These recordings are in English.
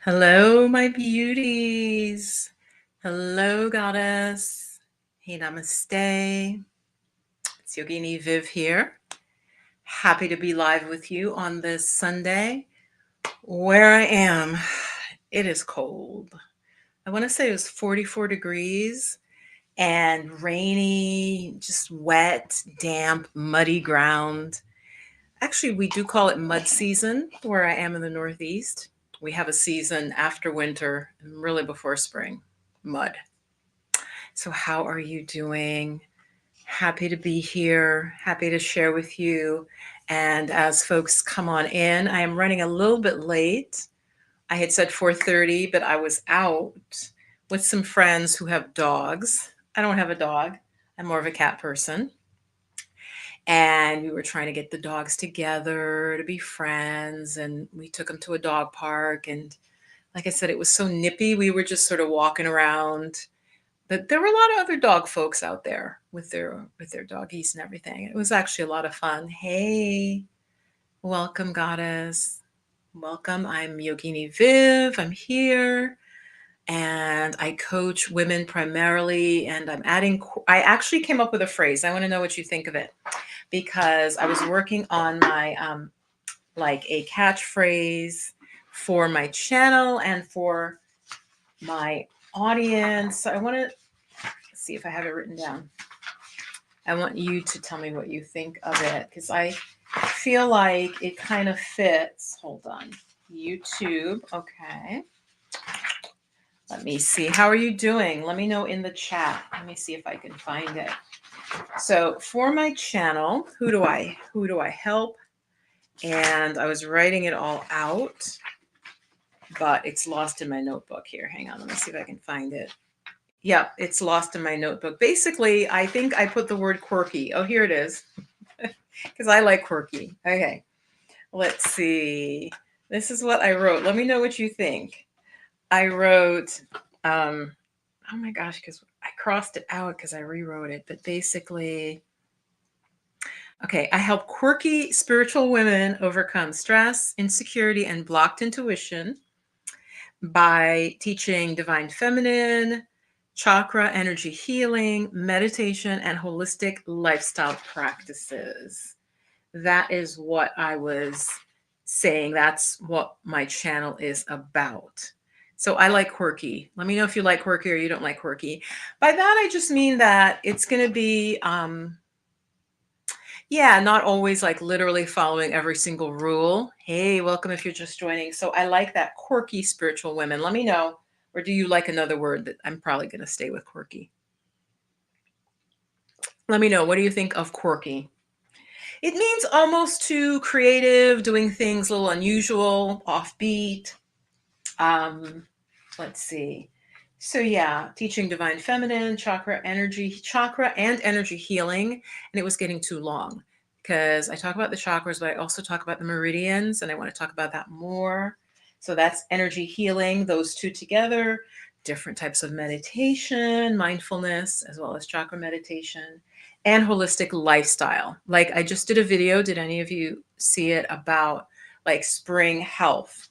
Hello, my beauties. Hello, goddess. Hey, namaste. It's Yogini Viv here. Happy to be live with you on this Sunday. Where I am, it is cold. I want to say it was 44 degrees and rainy, just wet, damp, muddy ground. Actually, we do call it mud season where I am in the Northeast. We have a season after winter and really before spring, mud. So, how are you doing? Happy to be here, happy to share with you. And as folks come on in, I am running a little bit late. I had said 4:30, but I was out with some friends who have dogs. I don't have a dog. I'm more of a cat person. And we were trying to get the dogs together to be friends, and we took them to a dog park. And like I said, it was so nippy. We were just sort of walking around, but there were a lot of other dog folks out there with their doggies and everything. It was actually a lot of fun. Hey, welcome, goddess. Welcome. I'm Yogini Viv. I'm here and I coach women primarily. And I actually came up with a phrase. I want to know what you think of it because I was working on my like a catchphrase for my channel and for my audience. So I want to see if I have it written down. I want you to tell me what you think of it because I feel like it kind of fits. Hold on. YouTube. Okay. Let me see. How are you doing? Let me know in the chat. Let me see if I can find it. So for my channel, who do I help? And I was writing it all out, but it's lost in my notebook here. Hang on, let me see if I can find it. Yeah, it's lost in my notebook. Basically, I think I put the word quirky. Oh, here it is. Because I like quirky. Okay, let's see. This is what I wrote. Let me know what you think. I wrote, oh my gosh, because I crossed it out because I rewrote it. But basically, okay, I help quirky spiritual women overcome stress, insecurity, and blocked intuition by teaching divine feminine, chakra energy healing, meditation, and holistic lifestyle practices. That is what I was saying. That's what my channel is about. So I like quirky. Let me know if you like quirky or you don't like quirky. By that, I just mean that it's going to be yeah, not always like literally following every single rule. Hey, welcome if you're just joining. So I like that quirky spiritual women. Let me know. Or do you like another word that I'm probably going to stay with quirky? Let me know. What do you think of quirky? It means almost too creative, doing things a little unusual, offbeat. Um, let's see. So yeah, teaching divine feminine, chakra and energy healing. And it was getting too long because I talk about the chakras, but I also talk about the meridians, and I want to talk about that more. So that's energy healing, those two together, different types of meditation, mindfulness, as well as chakra meditation, and holistic lifestyle. Like I just did a video. Did any of you see it about like spring health?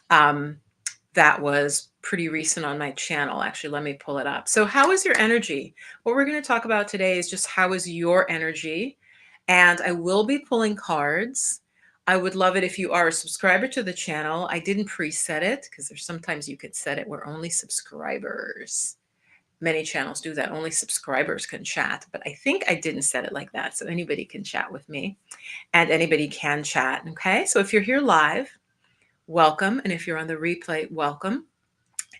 That was pretty recent on my channel. Actually, let me pull it up. So how is your energy? What we're going to talk about today is just how is your energy? And I will be pulling cards. I would love it if you are a subscriber to the channel. I didn't preset it because there's sometimes you could set it where only subscribers. Many channels do that. Only subscribers can chat, but I think I didn't set it like that. So anybody can chat with me and anybody can chat. Okay. So if you're here live, welcome. And if you're on the replay, welcome.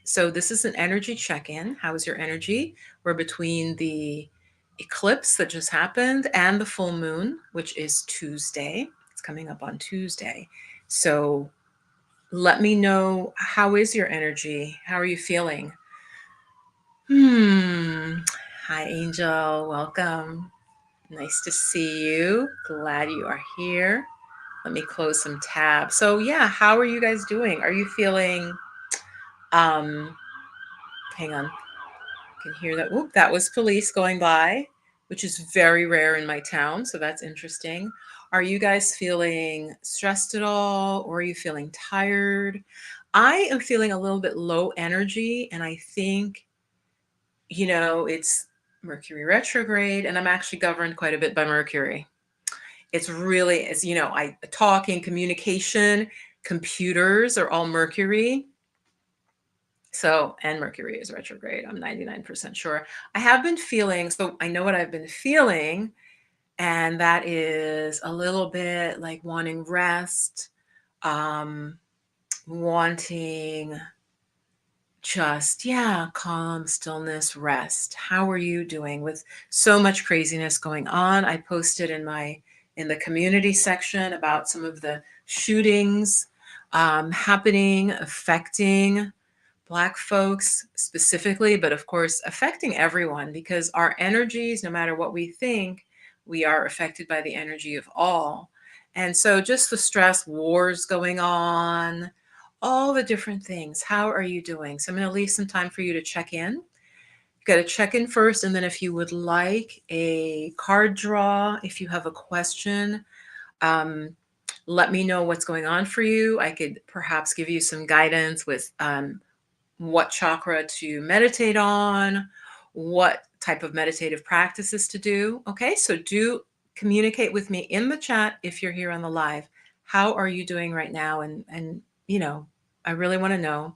So this is an energy check-in. How is your energy? We're between the eclipse that just happened and the full moon, which is Tuesday. It's coming up on Tuesday. So let me know, how is your energy? How are you feeling? Hi, Angel. Welcome. Nice to see you. Glad you are here. Let me close some tabs. So yeah, how are you guys doing? Are you feeling hang on. Can hear that. Whoop, that was police going by, which is very rare in my town. So that's interesting. Are you guys feeling stressed at all? Or are you feeling tired? I am feeling a little bit low energy, and I think, it's Mercury retrograde, and I'm actually governed quite a bit by Mercury. I talking, communication, computers are all Mercury. So, and Mercury is retrograde. I'm 99% sure. I have been feeling, so I know what I've been feeling, and that is a little bit like wanting rest, um, wanting just, yeah, calm, stillness, rest. How are you doing with so much craziness going on? I posted in the community section about some of the shootings happening, affecting Black folks specifically, but of course, affecting everyone because our energies, no matter what we think, we are affected by the energy of all. And so, just the stress, wars going on, all the different things. How are you doing? So, I'm going to leave some time for you to check in. You got to check in first, and then if you would like a card draw, if you have a question, um, let me know what's going on for you. I could perhaps give you some guidance with what chakra to meditate on, what type of meditative practices to do. Okay, so do communicate with me in the chat if you're here on the live. How are you doing right now? And I really want to know.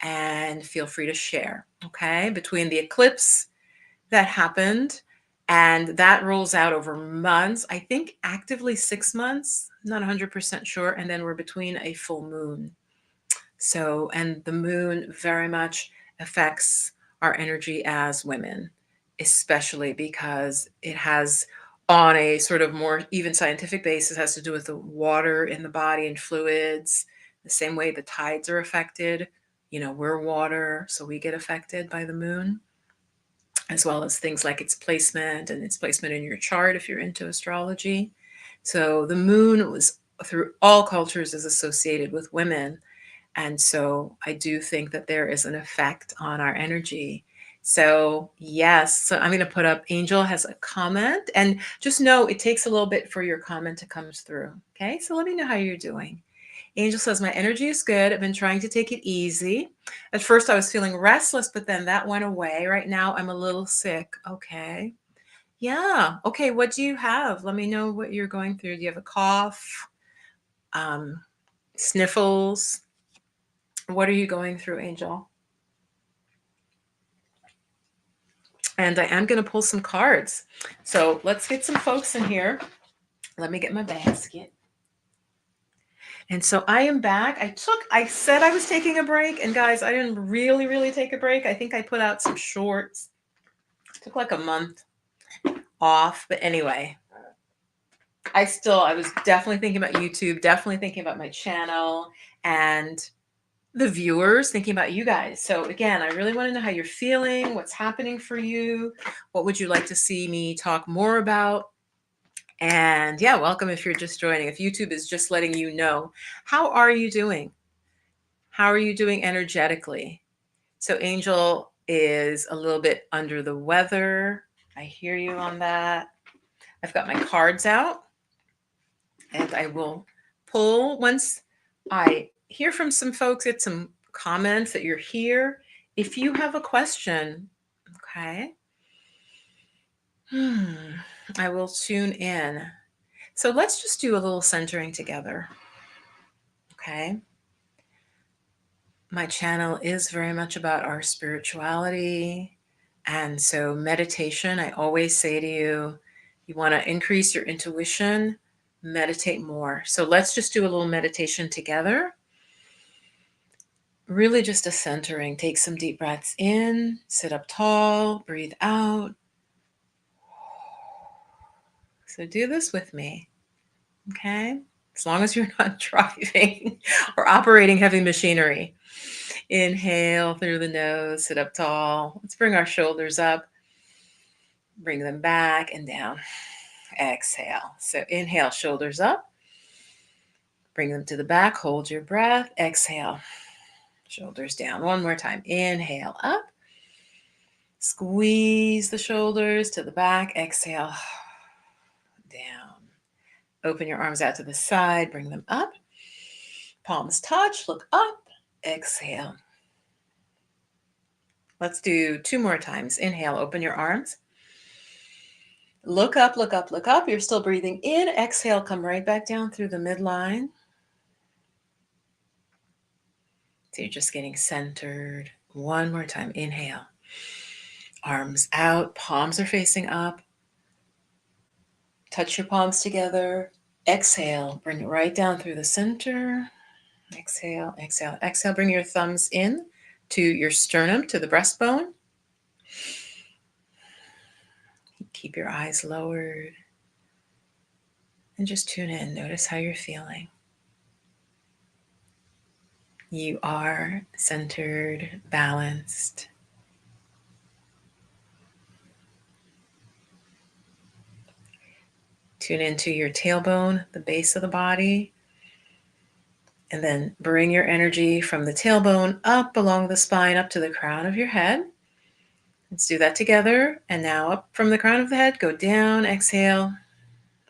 And feel free to share. Okay, between the eclipse that happened and that rolls out over months, I think actively 6 months, not 100% sure. And then we're between a full moon. So, and the moon very much affects our energy as women, especially because it has, on a sort of more even scientific basis, has to do with the water in the body and fluids, the same way the tides are affected. We're water, so we get affected by the moon, as well as things like its placement and its placement in your chart if you're into astrology. So the moon was, through all cultures, is associated with women, and so I do think that there is an effect on our energy. So, yes, so I'm going to put up Angel has a comment, and just know it takes a little bit for your comment to come through. Okay, so let me know how you're doing. Angel says, my energy is good. I've been trying to take it easy. At first, I was feeling restless, but then that went away. Right now, I'm a little sick. Okay. Yeah. Okay. What do you have? Let me know what you're going through. Do you have a cough? Um, Sniffles? What are you going through, Angel? And I am going to pull some cards. So let's get some folks in here. Let me get my basket. And so I am back. I said I was taking a break. And guys, I didn't really, really take a break. I think I put out some shorts. Took like a month off. But anyway, I was definitely thinking about YouTube, definitely thinking about my channel and the viewers, thinking about you guys. So again, I really want to know how you're feeling, what's happening for you, what would you like to see me talk more about? And yeah, welcome if you're just joining. If YouTube is just letting you know, how are you doing? How are you doing energetically? So Angel is a little bit under the weather. I hear you on that. I've got my cards out and I will pull once I hear from some folks, get some comments that you're here. If you have a question, okay, I will tune in. So let's just do a little centering together, okay? My channel is very much about our spirituality. And so meditation, I always say to you, you want to increase your intuition, meditate more. So let's just do a little meditation together. Really just a centering. Take some deep breaths in, sit up tall, breathe out. So do this with me, okay? As long as you're not driving or operating heavy machinery. Inhale through the nose, sit up tall. Let's bring our shoulders up, bring them back and down. Exhale. So inhale, shoulders up, bring them to the back, hold your breath. Exhale, shoulders down. One more time. Inhale up, squeeze the shoulders to the back. Exhale, down. Open your arms out to the side, bring them up. Palms touch, look up. exhale. Let's do 2 more times. Inhale, open your arms. Look up, look up, look up. You're still breathing in. Exhale, come right back down through the midline. So you're just getting centered. One more time. Inhale. Arms out, palms are facing up. Touch your palms together. Exhale, bring it right down through the center. Exhale, exhale, exhale. Bring your thumbs in to your sternum, to the breastbone. Keep your eyes lowered. And just tune in. Notice how you're feeling. You are centered, balanced. Tune into your tailbone, the base of the body. And then bring your energy from the tailbone up along the spine, up to the crown of your head. Let's do that together. And now up from the crown of the head, go down, exhale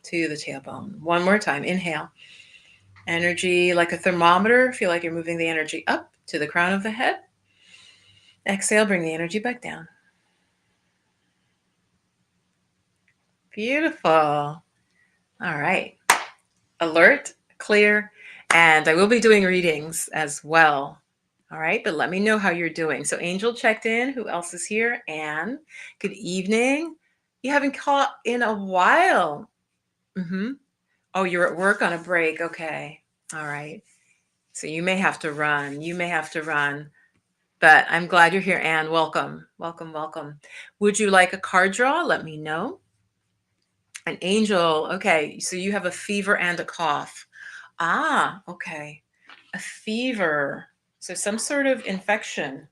to the tailbone. One more time. Inhale. Energy like a thermometer. Feel like you're moving the energy up to the crown of the head. Exhale, bring the energy back down. Beautiful. All right. Alert, clear, and I will be doing readings as well. All right, but let me know how you're doing. So Angel checked in. Who else is here? Anne, good evening. You haven't caught in a while. Oh, you're at work on a break. Okay. All right. So you may have to run. You may have to run. But I'm glad you're here, Anne. Welcome. Welcome, welcome. Would you like a card draw? Let me know. An Angel. Okay. So you have a fever and a cough. Ah, okay. A fever. So some sort of infection.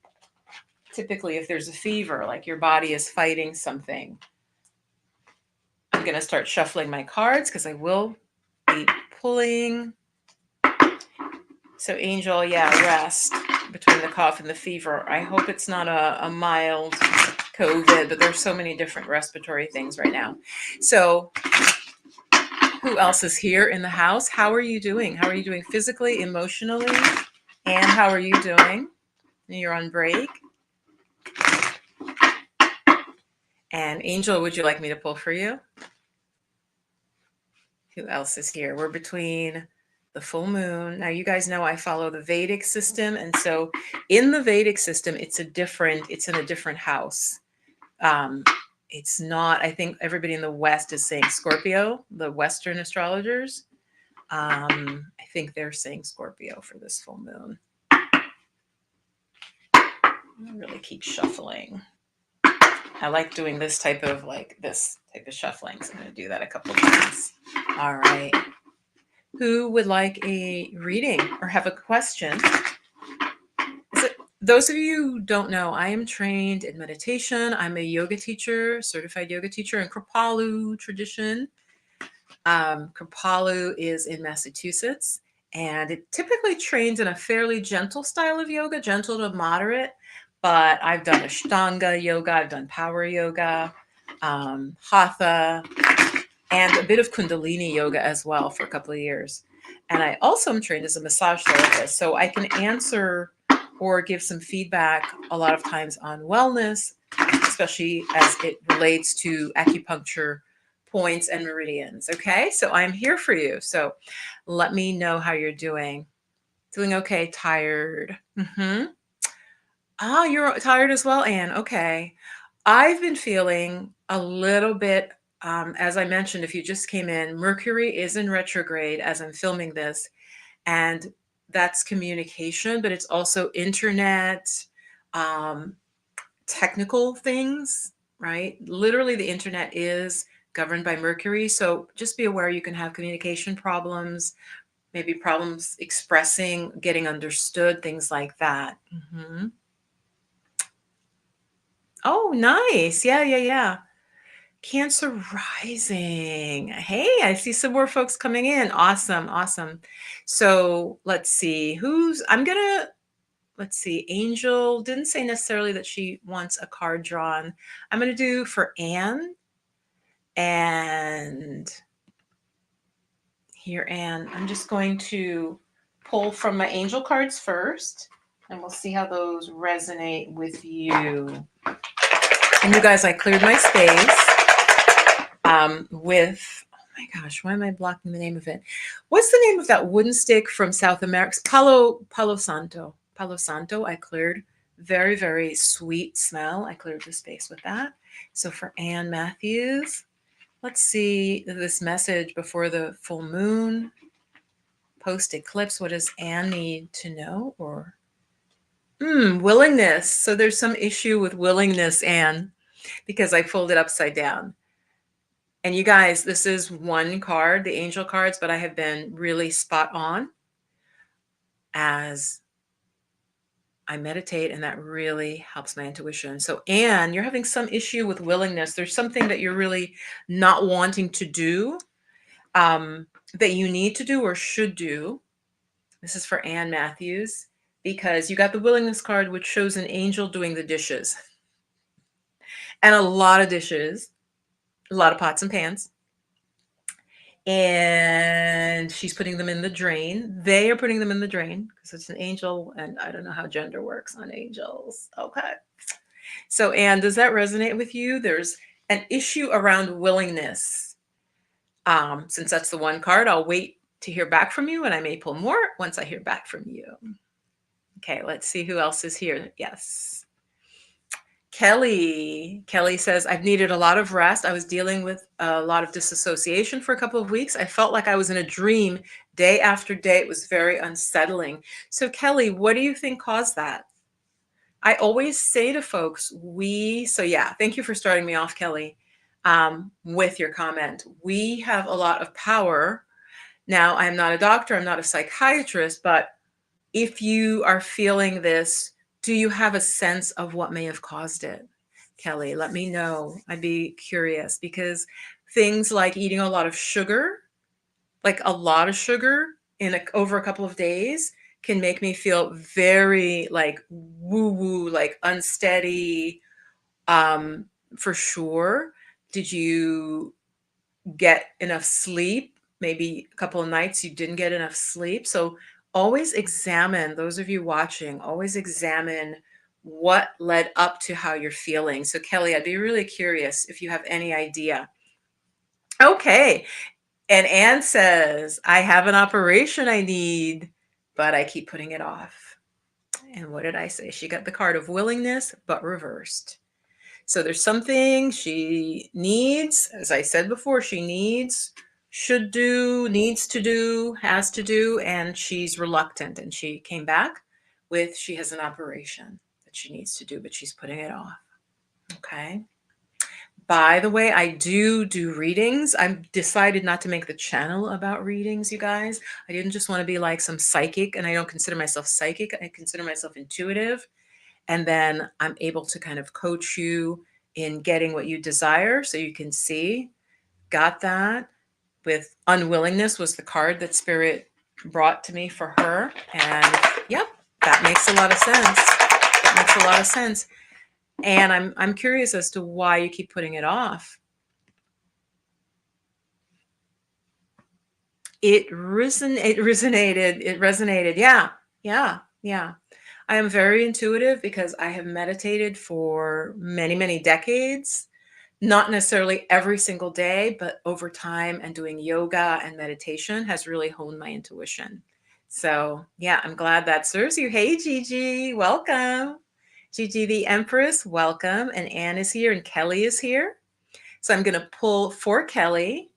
Typically, if there's a fever, like your body is fighting something. I'm going to start shuffling my cards because I will be pulling. So Angel, yeah, rest between the cough and the fever. I hope it's not a mild COVID, but there's so many different respiratory things right now. So who else is here in the house? How are you doing? How are you doing physically, emotionally? And how are you doing? You're on break. And Angel, would you like me to pull for you? Who else is here? We're between the full moon. Now, you guys know I follow the Vedic system. And so in the Vedic system, it's in a different house. It's not, I think everybody in the West is saying Scorpio, the Western astrologers. I think they're saying Scorpio for this full moon. I'll really keep shuffling. I like doing this type of shuffling. So I'm going to do that a couple of times. All right. Who would like a reading or have a question? Those of you who don't know, I am trained in meditation. I'm a yoga teacher, certified yoga teacher in Kripalu tradition. Kripalu is in Massachusetts, and it typically trains in a fairly gentle style of yoga, gentle to moderate. But I've done Ashtanga yoga, I've done power yoga, Hatha, and a bit of Kundalini yoga as well for a couple of years. And I also am trained as a massage therapist, so I can answer or give some feedback a lot of times on wellness, especially as it relates to acupuncture points and meridians. Okay, so I'm here for you. So let me know how you're doing. Doing okay, tired. Ah, you're tired as well, Anne. Okay. I've been feeling a little bit, as I mentioned, if you just came in, Mercury is in retrograde as I'm filming this, and that's communication, but it's also internet, technical things, right? Literally, the internet is governed by Mercury. So just be aware you can have communication problems, maybe problems expressing, getting understood, things like that. Oh, nice. Yeah, yeah, yeah. Cancer rising. Hey, I see some more folks coming in. Awesome, awesome. So let's see let's see. Angel didn't say necessarily that she wants a card drawn. I'm going to do for Anne. And here, Anne, I'm just going to pull from my angel cards first. And we'll see how those resonate with you. And you guys, I cleared my space with, oh my gosh, why am I blocking the name of it? What's the name of that wooden stick from South America? Palo Santo. Palo Santo, I cleared. Very, very sweet smell. I cleared the space with that. So for Ann Matthews, let's see this message before the full moon. Post eclipse. What does Ann need to know? Or willingness. So there's some issue with willingness, Anne, because I pulled it upside down. And you guys, this is one card, the angel cards, but I have been really spot on as I meditate, and that really helps my intuition. So, Anne, you're having some issue with willingness. There's something that you're really not wanting to do, that you need to do or should do. This is for Anne Matthews, because you got the willingness card, which shows an angel doing the dishes. And a lot of dishes, a lot of pots and pans. And she's putting them in the drain. They are putting them in the drain because it's an angel, and I don't know how gender works on angels. Okay. So, Anne, does that resonate with you? There's an issue around willingness. Since that's the one card, I'll wait to hear back from you, and I may pull more once I hear back from you. Okay, let's see who else is here. Yes. Kelly says, I've needed a lot of rest. I was dealing with a lot of disassociation for a couple of weeks. I felt like I was in a dream day after day. It was very unsettling. So Kelly, what do you think caused that? I always say to folks, thank you for starting me off, Kelly, with your comment. We have a lot of power. Now, I'm not a doctor, I'm not a psychiatrist, but if you are feeling this, do you have a sense of what may have caused it? Kelly, let me know. I'd be curious, because things like eating a lot of sugar, like a lot of sugar over a couple of days, can make me feel very like woo-woo, like unsteady, for sure. Did you get enough sleep? Maybe a couple of nights you didn't get enough sleep. So always examine, those of you watching, always examine what led up to how you're feeling. So Kelly, I'd be really curious if you have any idea. Okay. And Anne says, I have an operation I need, but I keep putting it off. And what did I say? She got the card of willingness, but reversed. So there's something she needs, as I said before, she needs, should do, needs to do, has to do, and she's reluctant. And she came back with, she has an operation that she needs to do, but she's putting it off. Okay. By the way, I do readings. I've decided not to make the channel about readings, you guys. I didn't just want to be like some psychic, and I don't consider myself psychic. I consider myself intuitive. And then I'm able to kind of coach you in getting what you desire. So you can see, got that. With unwillingness was the card that Spirit brought to me for her. And yep, that makes a lot of sense. That makes a lot of sense. And I'm curious as to why you keep putting it off. It resonated. Yeah. I am very intuitive because I have meditated for many, many decades. Not necessarily every single day, but over time, and doing yoga and meditation has really honed my intuition. So yeah, I'm glad that serves you. Hey, Gigi, welcome. Gigi the Empress, welcome. And Anne is here and Kelly is here. So I'm going to pull for Kelly.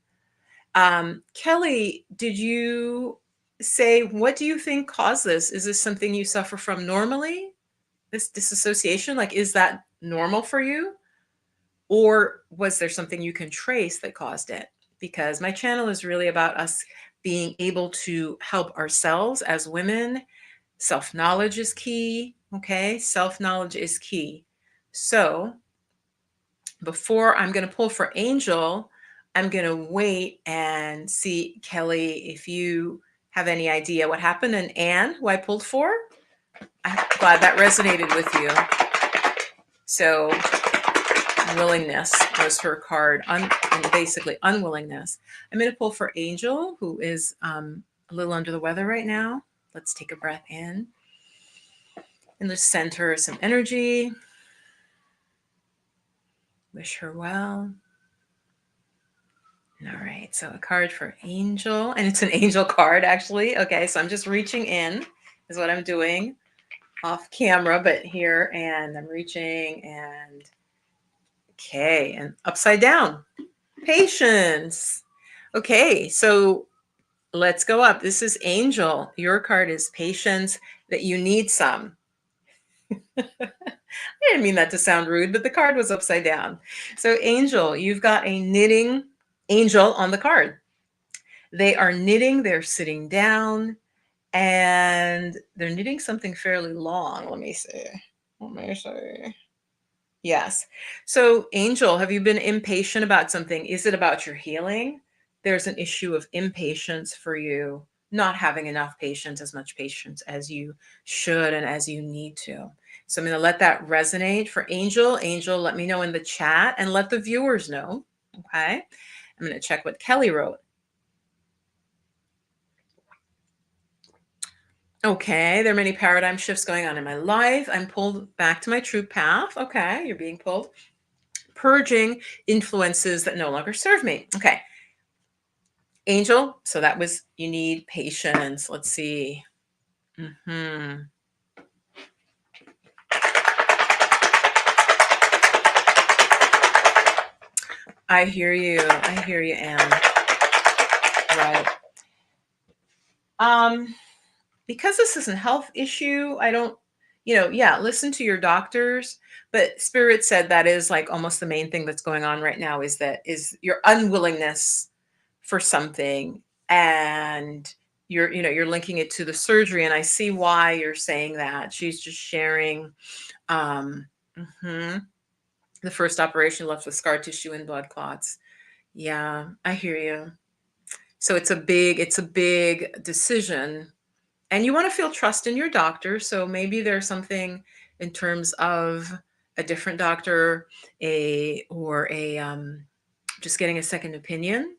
Kelly, did you say, what do you think caused this? Is this something you suffer from normally? This disassociation, like, is that normal for you? Or was there something you can trace that caused it? Because my channel is really about us being able to help ourselves as women. Self-knowledge is key. Okay. Self-knowledge is key. So before I'm going to pull for Angel, I'm going to wait and see, Kelly, if you have any idea what happened. And Anne, who I pulled for, I'm glad that resonated with you. So willingness was her card, and basically unwillingness. I'm going to pull for Angel, who is a little under the weather right now. Let's take a breath in In the center, some energy. Wish her well. All right, so a card for Angel, and it's an angel card actually. Okay, so I'm just reaching in is what I'm doing off camera, but here, and I'm reaching, and okay, and upside down. Patience. Okay, so let's go up. This is Angel. Your card is patience, that you need some. I didn't mean that to sound rude, but the card was upside down. So, Angel, you've got a knitting angel on the card. They are knitting, they're sitting down, and they're knitting something fairly long. Let me see. Let me see. Yes. So, Angel, have you been impatient about something? Is it about your healing? There's an issue of impatience for you, not having enough patience, as much patience as you should and as you need to. So, I'm going to let that resonate for Angel. Angel, let me know in the chat and let the viewers know. Okay. I'm going to check what Kelly wrote. Okay, there are many paradigm shifts going on in my life. I'm pulled back to my true path. Okay, you're being pulled. Purging influences that no longer serve me. Okay, Angel, so that was you need patience. Let's see. Hmm. I hear you. I hear you, Anne. Right. Because this is a health issue, I don't, yeah, listen to your doctors. But Spirit said that is like almost the main thing that's going on right now is your unwillingness for something, and you're linking it to the surgery, and I see why you're saying that. She's just sharing. um mhm, the first operation left with scar tissue and blood clots. Yeah, I hear you. So it's a big decision, and you want to feel trust in your doctor. So maybe there's something in terms of a different doctor, or just getting a second opinion.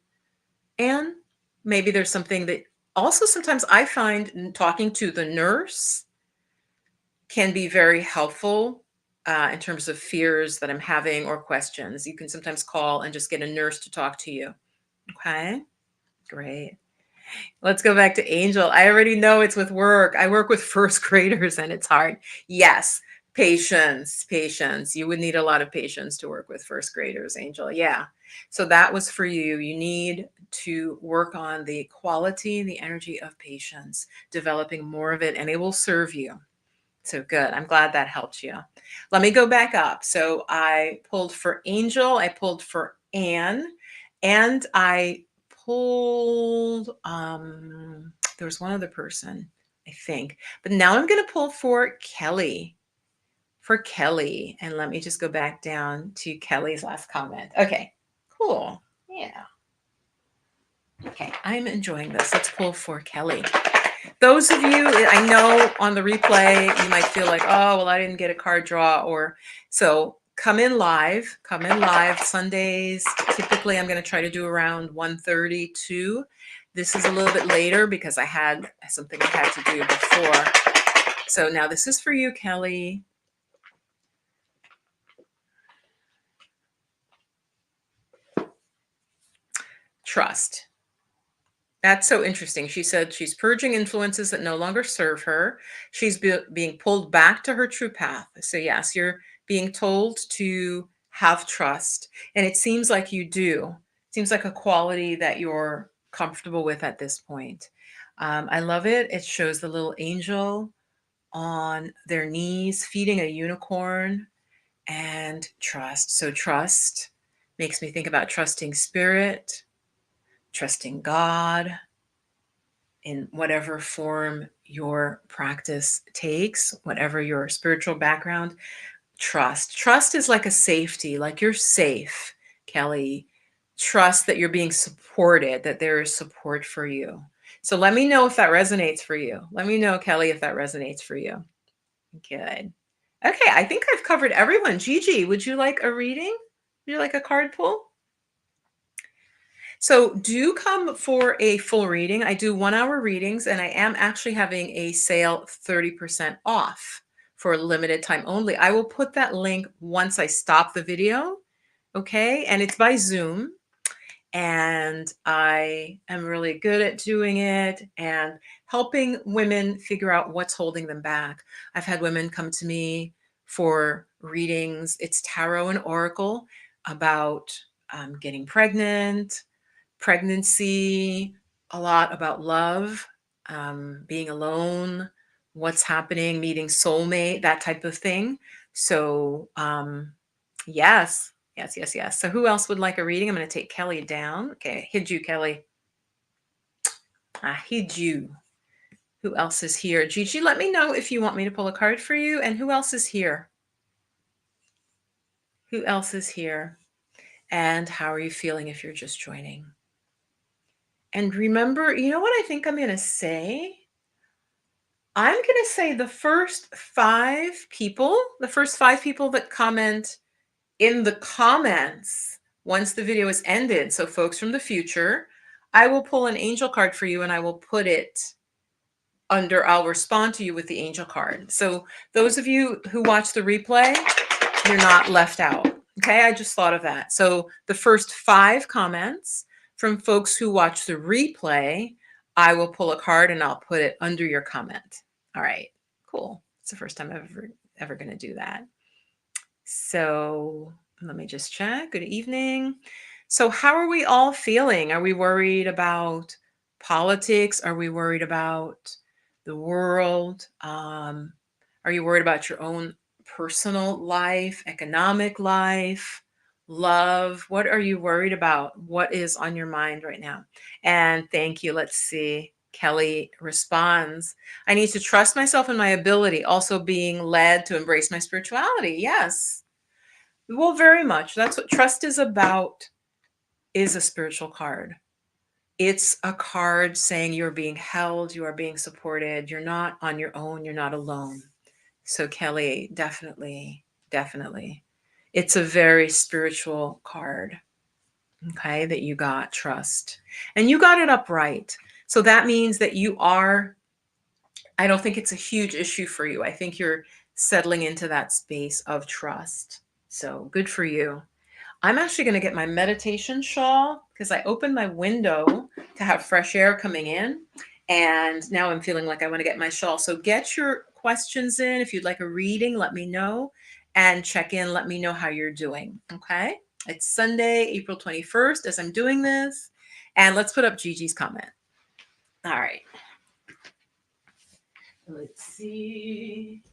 And maybe there's something that also sometimes I find talking to the nurse can be very helpful in terms of fears that I'm having or questions. You can sometimes call and just get a nurse to talk to you. Okay, great. Let's go back to Angel. I already know it's with work. I work with first graders and it's hard. Yes, patience, patience. You would need a lot of patience to work with first graders, Angel. Yeah. So that was for you. You need to work on the quality, the energy of patience, developing more of it, and it will serve you. So good. I'm glad that helped you. Let me go back up. So I pulled for Angel, I pulled for Anne, and I pulled there was one other person, I think. But now I'm going to pull for Kelly. For Kelly, and let me just go back down to Kelly's last comment. Okay. Cool. Yeah. Okay, I'm enjoying this. Let's pull for Kelly. Those of you, I know on the replay, you might feel like, oh, well, I didn't get a card draw, or so come in live Sundays. Typically, I'm going to try to do around 1:32. This is a little bit later because I had something I had to do before. So now this is for you, Kelly. Trust. That's so interesting. She said she's purging influences that no longer serve her. She's being pulled back to her true path. So, yes, you're being told to have trust. And it seems like you do. It seems like a quality that you're comfortable with at this point. I love it. It shows the little angel on their knees feeding a unicorn, and trust. So, trust makes me think about trusting spirit, trusting God in whatever form your practice takes, whatever your spiritual background. Trust is like a safety, like you're safe, Kelly. Trust that you're being supported, that there is support for you. So let me know if that resonates for you. Let me know, Kelly, if that resonates for you. Good. Okay, I think I've covered everyone. Gigi, would you like a reading? Would you like a card pull? So do come for a full reading. I do 1 hour readings, and I am actually having a sale 30% off for a limited time only. I will put that link once I stop the video. Okay. And it's by Zoom. And I am really good at doing it and helping women figure out what's holding them back. I've had women come to me for readings. It's tarot and oracle about getting pregnant, pregnancy, a lot about love, being alone, what's happening, meeting soulmate, that type of thing. So, yes, yes, yes, yes. So, who else would like a reading? I'm going to take Kelly down. Okay, I hid you, Kelly. I hid you. Who else is here? Gigi, let me know if you want me to pull a card for you. And who else is here? Who else is here? And how are you feeling if you're just joining? And remember, you know what I think I'm going to say? I'm going to say the first five people that comment in the comments once the video is ended. So folks from the future, I will pull an angel card for you and I will put it under, I'll respond to you with the angel card. So those of you who watch the replay, you're not left out. Okay, I just thought of that. So the first five comments from folks who watch the replay, I will pull a card and I'll put it under your comment. All right, cool. It's the first time I'm ever going to do that. So let me just check. Good evening. So how are we all feeling? Are we worried about politics? Are we worried about the world? Are you worried about your own personal life, economic life, love? What are you worried about? What is on your mind right now? And thank you. Let's see. Kelly responds, I need to trust myself and my ability, also being led to embrace my spirituality. Yes. Well, very much. That's what trust is about, is a spiritual card. It's a card saying you're being held, you are being supported, you're not on your own, you're not alone. So Kelly, definitely, definitely. It's a very spiritual card, okay, that you got, trust. And you got it up right. So that means that you are, I don't think it's a huge issue for you. I think you're settling into that space of trust. So good for you. I'm actually going to get my meditation shawl because I opened my window to have fresh air coming in. And now I'm feeling like I want to get my shawl. So get your questions in. If you'd like a reading, let me know. And check in. Let me know how you're doing. Okay. It's Sunday, April 21st as I'm doing this. And let's put up Gigi's comment. All right. Let's see.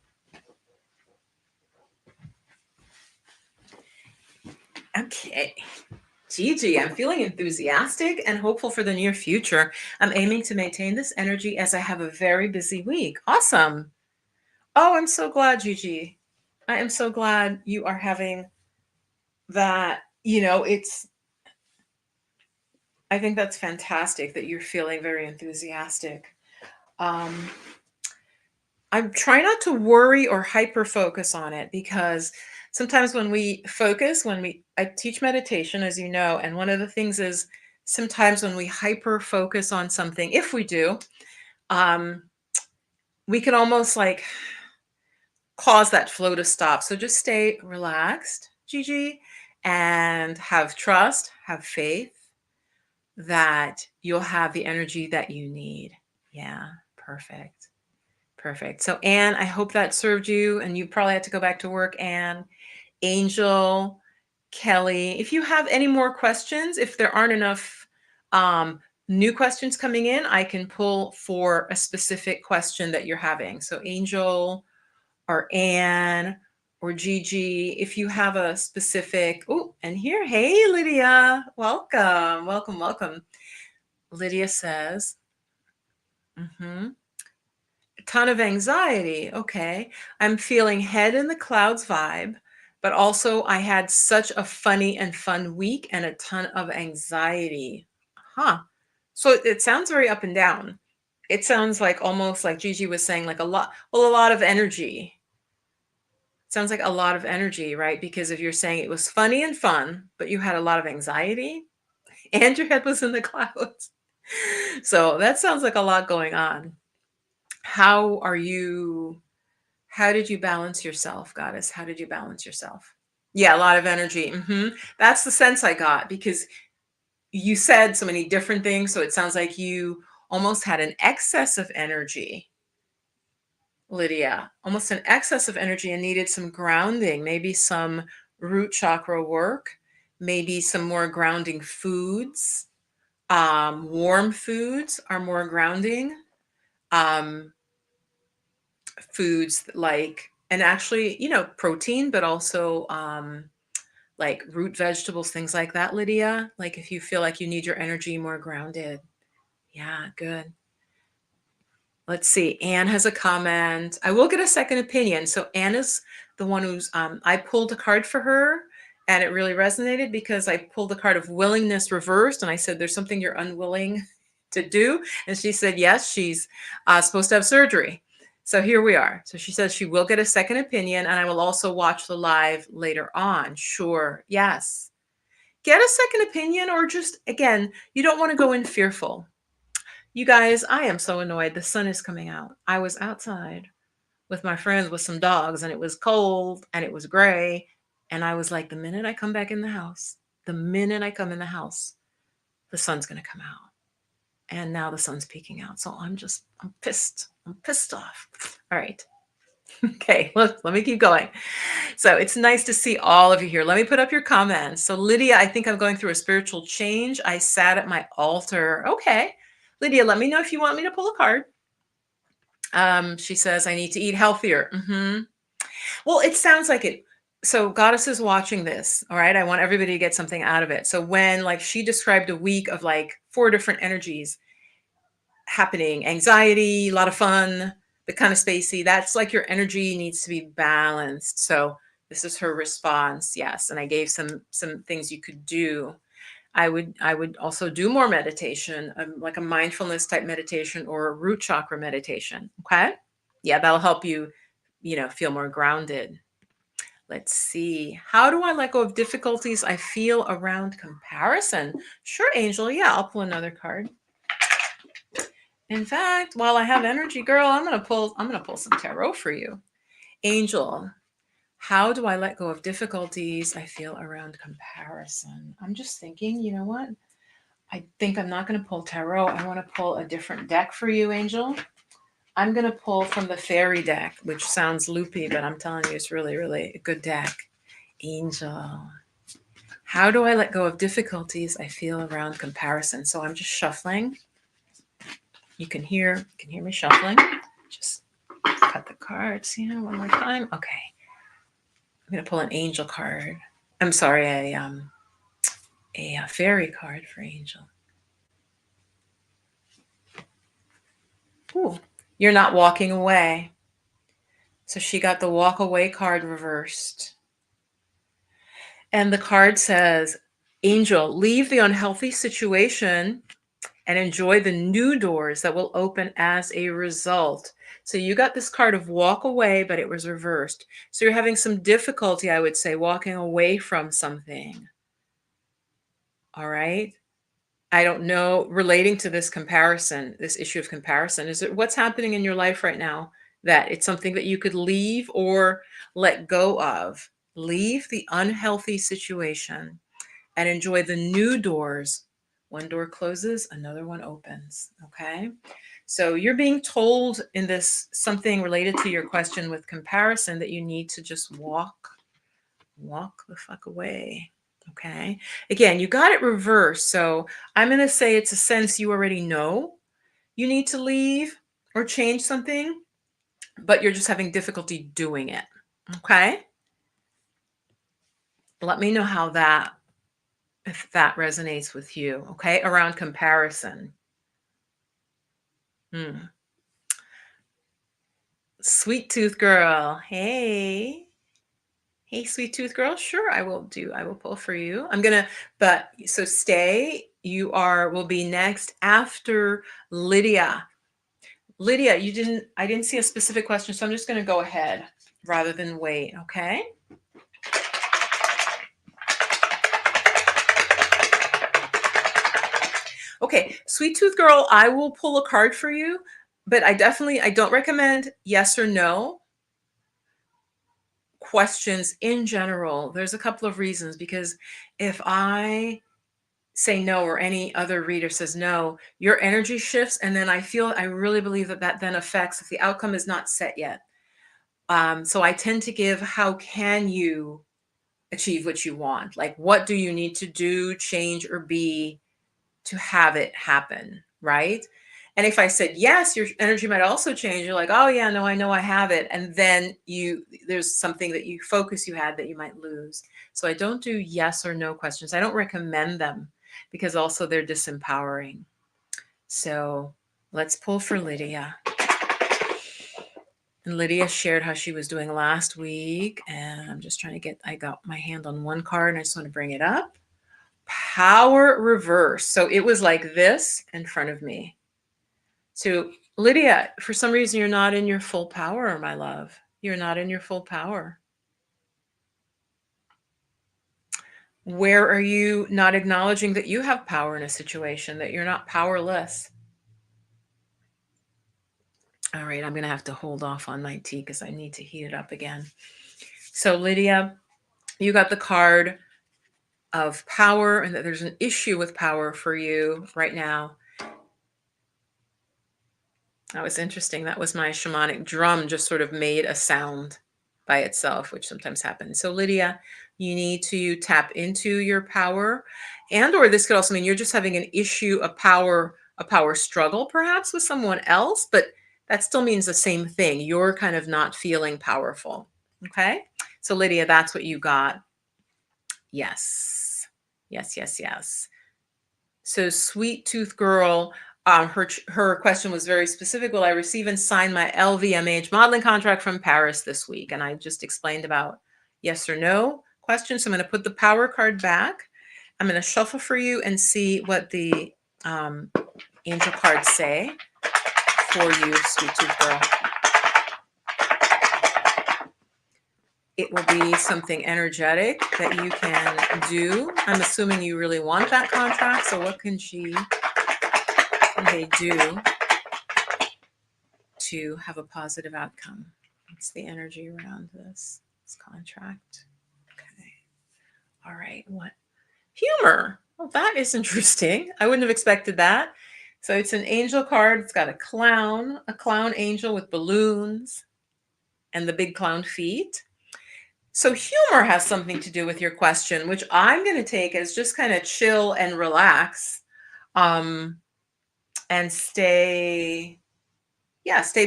Okay. Gigi, I'm feeling enthusiastic and hopeful for the near future. I'm aiming to maintain this energy as I have a very busy week. Awesome. Oh, I'm so glad, Gigi. I am so glad you are having that. I think that's fantastic that you're feeling very enthusiastic. Um, I'm trying not to worry or hyper focus on it because sometimes when we focus, I teach meditation, as you know, and one of the things is sometimes when we hyper focus on something, if we do, um, we can almost like cause that flow to stop. So just stay relaxed, Gigi, and have trust, have faith that you'll have the energy that you need. Yeah, perfect. Perfect. So, Anne, I hope that served you, and you probably had to go back to work, Anne. Angel, Kelly, if you have any more questions, if there aren't enough new questions coming in, I can pull for a specific question that you're having. So, Angel or Anne or Gigi, if you have a specific, oh, and here, hey, Lydia, welcome, welcome, welcome. Lydia says, a ton of anxiety. Okay. I'm feeling head in the clouds vibe, but also I had such a funny and fun week and a ton of anxiety. Huh. So it sounds very up and down. It sounds like almost like Gigi was saying, like a lot of energy. It sounds like a lot of energy, right? Because if you're saying it was funny and fun, but you had a lot of anxiety and your head was in the clouds. So that sounds like a lot going on. How are you How did you balance yourself, goddess? How did you balance yourself? Yeah, a lot of energy. That's the sense I got because you said so many different things. So it sounds like you almost had an excess of energy, Lydia, almost an excess of energy and needed some grounding, maybe some root chakra work, maybe some more grounding foods. Warm foods are more grounding. Um, Foods like, and actually, protein, but also like root vegetables, things like that, Lydia. Like if you feel like you need your energy more grounded. Yeah, good. Let's see. Anne has a comment. I will get a second opinion. So Anne is the one who's, I pulled a card for her and it really resonated because I pulled the card of willingness reversed. And I said, there's something you're unwilling to do. And she said, yes, she's supposed to have surgery. So here we are. So she says she will get a second opinion and I will also watch the live later on. Sure. Yes. Get a second opinion or just, again, you don't want to go in fearful. You guys, I am so annoyed. The sun is coming out. I was outside with my friends with some dogs and it was cold and it was gray. And I was like, the minute I come back in the house, the minute I come in the house, the sun's going to come out. And now the sun's peeking out. So I'm pissed. I'm pissed off. All right. Okay, let me keep going. So it's nice to see all of you here. Let me put up your comments. So Lydia, I think I'm going through a spiritual change. I sat at my altar. Okay. Lydia, let me know if you want me to pull a card. She says, I need to eat healthier. Well, it sounds like it. So Goddess is watching this. All right. I want everybody to get something out of it. So when like she described a week of like 4 different energies happening, anxiety, a lot of fun, but kind of spacey, that's like your energy needs to be balanced. So this is her response. Yes. And I gave some things you could do. I would also do more meditation, like a mindfulness type meditation or a root chakra meditation. Okay. Yeah, that'll help you, feel more grounded. Let's see. How do I let go of difficulties I feel around comparison? Sure, Angel. Yeah, I'll pull another card. In fact, while I have energy, girl, I'm gonna pull some tarot for you. Angel, how do I let go of difficulties I feel around comparison? I'm just thinking, you know what? I think I'm not going to pull tarot. I want to pull a different deck for you, Angel. I'm going to pull from the fairy deck, which sounds loopy, but I'm telling you, it's really, really a good deck. Angel, how do I let go of difficulties I feel around comparison? So I'm just shuffling. You can hear me shuffling. Just cut the cards here one more time. Okay. I'm going to pull an angel card. I'm sorry, a fairy card for Angel. Ooh, you're not walking away. So she got the walk away card reversed. And the card says, Angel, leave the unhealthy situation and enjoy the new doors that will open as a result. So you got this card of walk away, but it was reversed. So you're having some difficulty, I would say, walking away from something. All right. I don't know, relating to this comparison, this issue of comparison, is it what's happening in your life right now that it's something that you could leave or let go of? Leave the unhealthy situation and enjoy the new doors. One door closes, another one opens. Okay. So you're being told in this something related to your question with comparison that you need to just walk the fuck away. Okay. Again, you got it reversed. So I'm going to say it's a sense you already know you need to leave or change something, but you're just having difficulty doing it. Okay. Let me know how if that resonates with you. Okay. Around comparison. Sweet tooth girl. Hey. Hey, sweet tooth girl. Sure, I will pull for you. So stay. Will be next after Lydia. Lydia, I didn't see a specific question, so I'm just going to go ahead rather than wait. Okay. Okay, sweet tooth girl, I will pull a card for you, but I don't recommend yes or no. questions in general, there's a couple of reasons, because if I say no or any other reader says no, your energy shifts. And then I really believe that then affects if the outcome is not set yet. So I tend to give, how can you achieve what you want? Like, what do you need to do, change, or be to have it happen, right? And if I said yes, your energy might also change. You're like, oh yeah, no, I know I have it. And then there's something that you had that you might lose. So I don't do yes or no questions. I don't recommend them because also they're disempowering. So let's pull for Lydia. And Lydia shared how she was doing last week. And I'm just trying to I got my hand on one card and I just want to bring it up. Power reverse. So it was like this in front of me. So Lydia, for some reason, you're not in your full power, my love. You're not in your full power. Where are you not acknowledging that you have power in a situation, that you're not powerless? All right, I'm going to have to hold off on my tea because I need to heat it up again. So Lydia, you got the card of power and that there's an issue with power for you right now. That was interesting. That was my shamanic drum just sort of made a sound by itself, which sometimes happens. So Lydia, you need to tap into your power, and or this could also mean you're just having an issue, a power struggle perhaps with someone else, but that still means the same thing. You're kind of not feeling powerful. Okay. So Lydia, that's what you got. Yes. Yes, yes, yes. So Sweet Tooth Girl, her question was very specific. Will I receive and sign my LVMH modeling contract from Paris this week? And I just explained about yes or no questions. So I'm going to put the power card back. I'm going to shuffle for you and see what the angel cards say for you, Sweet Tooth Girl. It will be something energetic that you can do. I'm assuming you really want that contract. So what can they do to have a positive outcome? What's the energy around this contract? Okay. All right. What? Humor. Well, that is interesting. I wouldn't have expected that. So it's an angel card. It's got a clown angel with balloons and the big clown feet. So humor has something to do with your question, which I'm going to take as just kind of chill and relax, and stay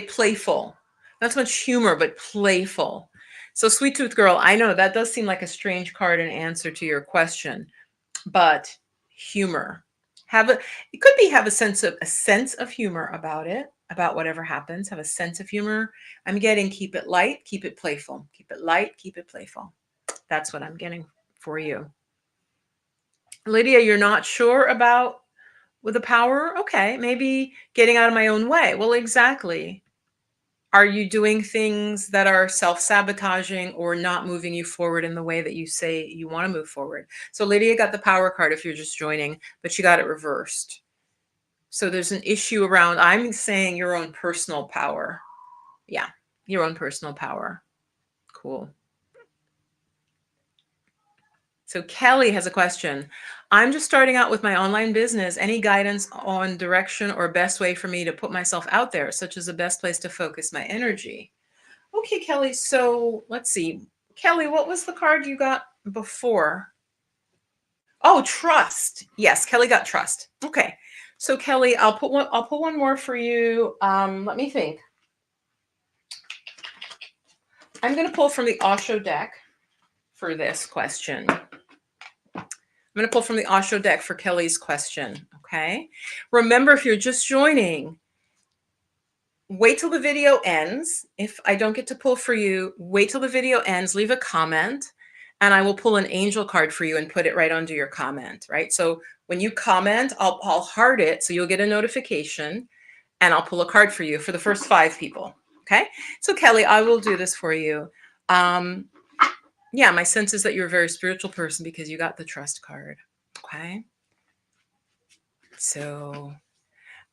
playful. Not so much humor, but playful. So Sweet Tooth Girl, I know that does seem like a strange card in answer to your question, but humor. Have a sense of humor about it, about whatever happens. Have a sense of humor. I'm getting keep it light, keep it playful. Keep it light, keep it playful. That's what I'm getting for you. Lydia, you're not sure about with the power? Okay, maybe getting out of my own way. Well, exactly. Are you doing things that are self-sabotaging or not moving you forward in the way that you say you want to move forward? So Lydia got the power card if you're just joining, but she got it reversed. So there's an issue around, I'm saying your own personal power. Yeah, your own personal power. Cool. So Kelly has a question. I'm just starting out with my online business. Any guidance on direction or best way for me to put myself out there, such as the best place to focus my energy? Okay, Kelly. So let's see. Kelly, what was the card you got before? Oh, trust. Yes, Kelly got trust. Okay. So Kelly, I'll put one more for you. Let me think. I'm going to pull from the Osho deck for this question. I'm going to pull from the Osho deck for Kelly's question. Okay. Remember, if you're just joining, wait till the video ends. If I don't get to pull for you, wait till the video ends, leave a comment, and I will pull an angel card for you and put it right under your comment, right? So when you comment, I'll heart it, so you'll get a notification, and I'll pull a card for you for the first 5 people, okay? So Kelly, I will do this for you. Yeah, my sense is that you're a very spiritual person because you got the trust card, okay? So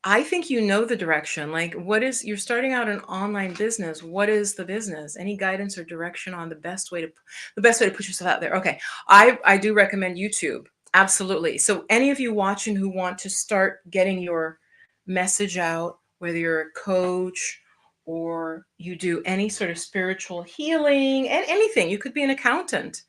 I think you know the direction. Like, you're starting out an online business. What is the business? Any guidance or direction on the best way to put yourself out there? Okay. I do recommend YouTube. Absolutely. So any of you watching who want to start getting your message out, whether you're a coach or you do any sort of spiritual healing and anything, you could be an accountant,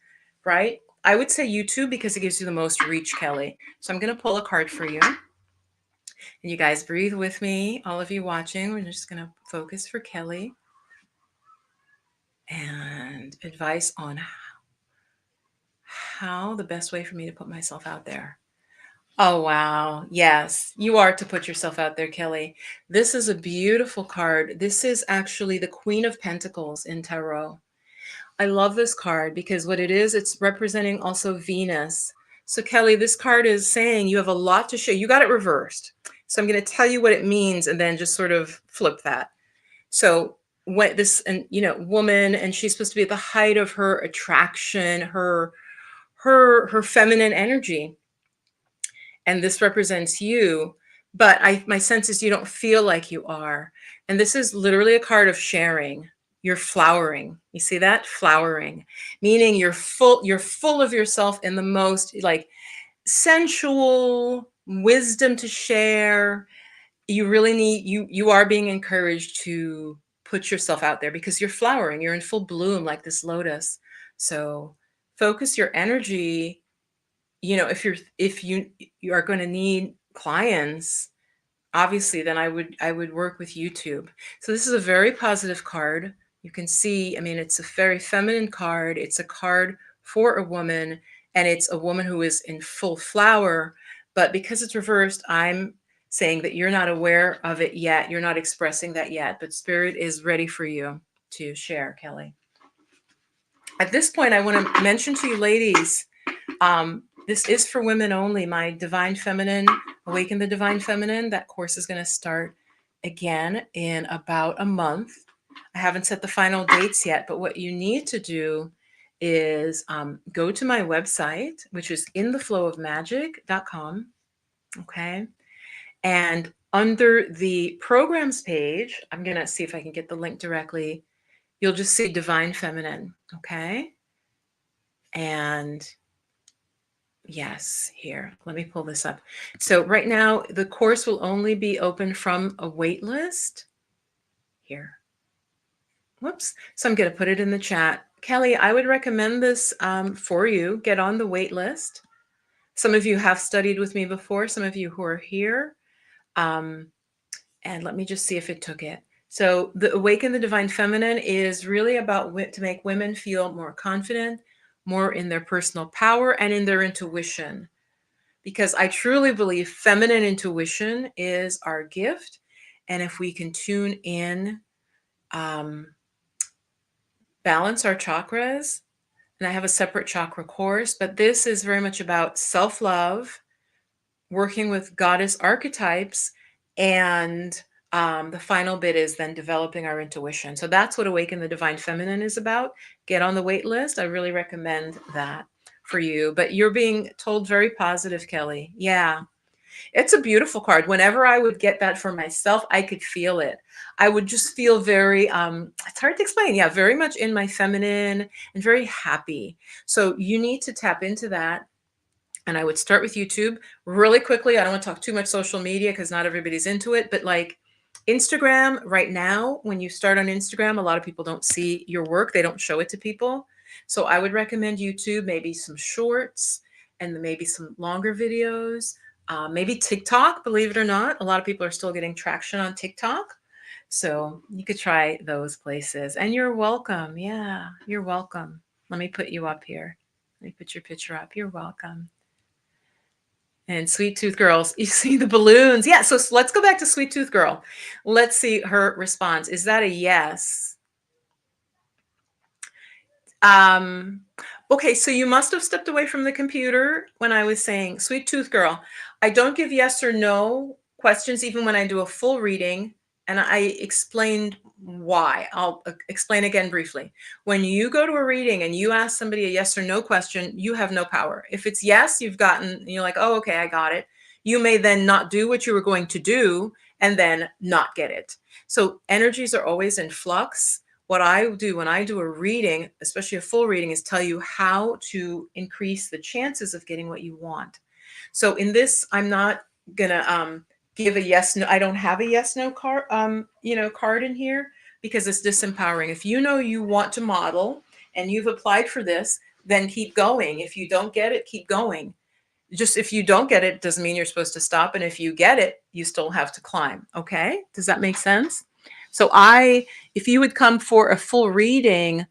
right? I would say YouTube because it gives you the most reach, Kelly. So I'm going to pull a card for you. And you guys breathe with me, all of you watching. We're just going to focus for Kelly and advice on how the best way for me to put myself out there. Oh, wow. Yes, you are to put yourself out there, Kelly. This is a beautiful card. This is actually the Queen of Pentacles in Tarot. I love this card because what it is, it's representing also Venus. So Kelly, this card is saying you have a lot to show. You got it reversed. So I'm going to tell you what it means and then just sort of flip that. So what this, and woman, and she's supposed to be at the height of her attraction, her feminine energy. And this represents you, but my sense is you don't feel like you are. And this is literally a card of sharing. You're flowering. You see that? Flowering, meaning you're full of yourself in the most like sensual wisdom to share. You really need, you are being encouraged to put yourself out there because you're flowering. You're in full bloom like this lotus. So focus your energy. If you are going to need clients, obviously, then I would work with YouTube. So this is a very positive card. You can see, I mean, it's a very feminine card. It's a card for a woman, and it's a woman who is in full flower. But because it's reversed, I'm saying that you're not aware of it yet. You're not expressing that yet, but Spirit is ready for you to share, Kelly. At this point, I want to mention to you ladies, this is for women only. My Divine Feminine, Awaken the Divine Feminine, that course is going to start again in about a month. I haven't set the final dates yet, but what you need to do is go to my website, which is intheflowofmagic.com. Okay. And under the programs page, I'm going to see if I can get the link directly. You'll just see Divine Feminine. Okay. And yes, here, let me pull this up. So right now, the course will only be open from a wait list. Here. Whoops. So I'm going to put it in the chat. Kelly, I would recommend this for you. Get on the wait list. Some of you have studied with me before, some of you who are here. And let me just see if it took it. So the Awaken the Divine Feminine is really about to make women feel more confident, more in their personal power and in their intuition. Because I truly believe feminine intuition is our gift. And if we can tune in, balance our chakras, and I have a separate chakra course, but this is very much about self-love, working with goddess archetypes, and the final bit is then developing our intuition. So that's what Awaken the Divine Feminine is about. Get on the wait list. I really recommend that for you. But you're being told very positive, Kelly. Yeah. It's a beautiful card. Whenever I would get that for myself, I could feel it. I would just feel very, it's hard to explain. Yeah, very much in my feminine and very happy. So you need to tap into that. And I would start with YouTube really quickly. I don't want to talk too much social media because not everybody's into it, but like Instagram right now, when you start on Instagram, a lot of people don't see your work. They don't show it to people. So I would recommend YouTube, maybe some shorts and maybe some longer videos, maybe TikTok, believe it or not. A lot of people are still getting traction on TikTok. So you could try those places. And you're welcome. Yeah, you're welcome. Let me put you up here. Let me put your picture up. You're welcome. And Sweet Tooth Girls, you see the balloons. Yeah, so let's go back to Sweet Tooth Girl. Let's see her response. Is that a yes? Okay, so you must have stepped away from the computer when I was saying, Sweet Tooth Girl, I don't give yes or no questions even when I do a full reading, and I explained why. I'll explain again briefly. When you go to a reading and you ask somebody a yes or no question, you have no power. If it's yes, you're like, oh, okay, I got it. you may then not do what you were going to do and then not get it. So energies are always in flux. What I do when I do a reading, especially a full reading, is tell you how to increase the chances of getting what you want. So in this, I'm not gonna give a yes no. I don't have a yes no card card in here because it's disempowering. If you know you want to model and you've applied for this, then keep going. If you don't get it, keep going. Just if you don't get it, doesn't mean you're supposed to stop. And if you get it, you still have to climb. Okay. Does that make sense? So if you would come for a full reading,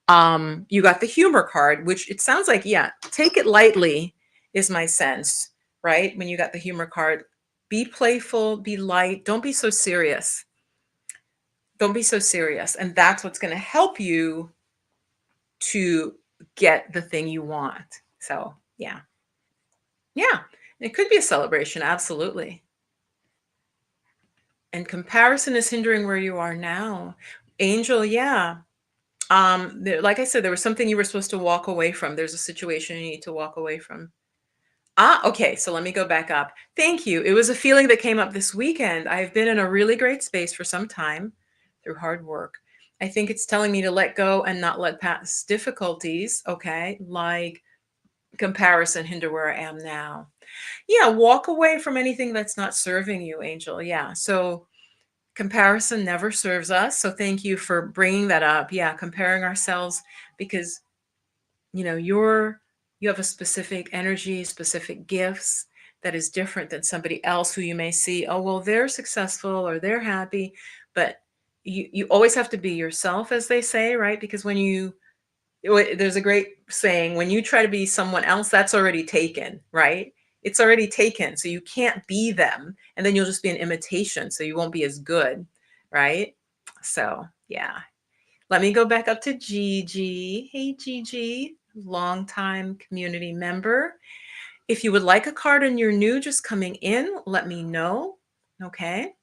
you got the humor card, which it sounds like, yeah, take it lightly is my sense, right? When you got the humor card, be playful, be light. Don't be so serious. Don't be so serious. And that's what's going to help you to get the thing you want. So, yeah. Yeah. It could be a celebration. Absolutely. And comparison is hindering where you are now. Angel, yeah. Like I said, there was something you were supposed to walk away from. There's a situation you need to walk away from. Okay. So let me go back up. Thank you. It was a feeling that came up this weekend. I've been in a really great space for some time through hard work. I think it's telling me to let go and not let past difficulties, okay, like comparison, hinder where I am now. Yeah, walk away from anything that's not serving you, Angel. Yeah. So comparison never serves us. So thank you for bringing that up. Yeah, comparing ourselves because you have a specific energy, specific gifts that is different than somebody else who you may see, oh well, they're successful or they're happy, but you always have to be yourself, as they say, right? Because there's a great saying, when you try to be someone else, that's already taken, right? It's already taken. So you can't be them. And then you'll just be an imitation. So you won't be as good, right? So, yeah. Let me go back up to Gigi. Hey, Gigi, longtime community member. If you would like a card and you're new, just coming in, let me know. Okay.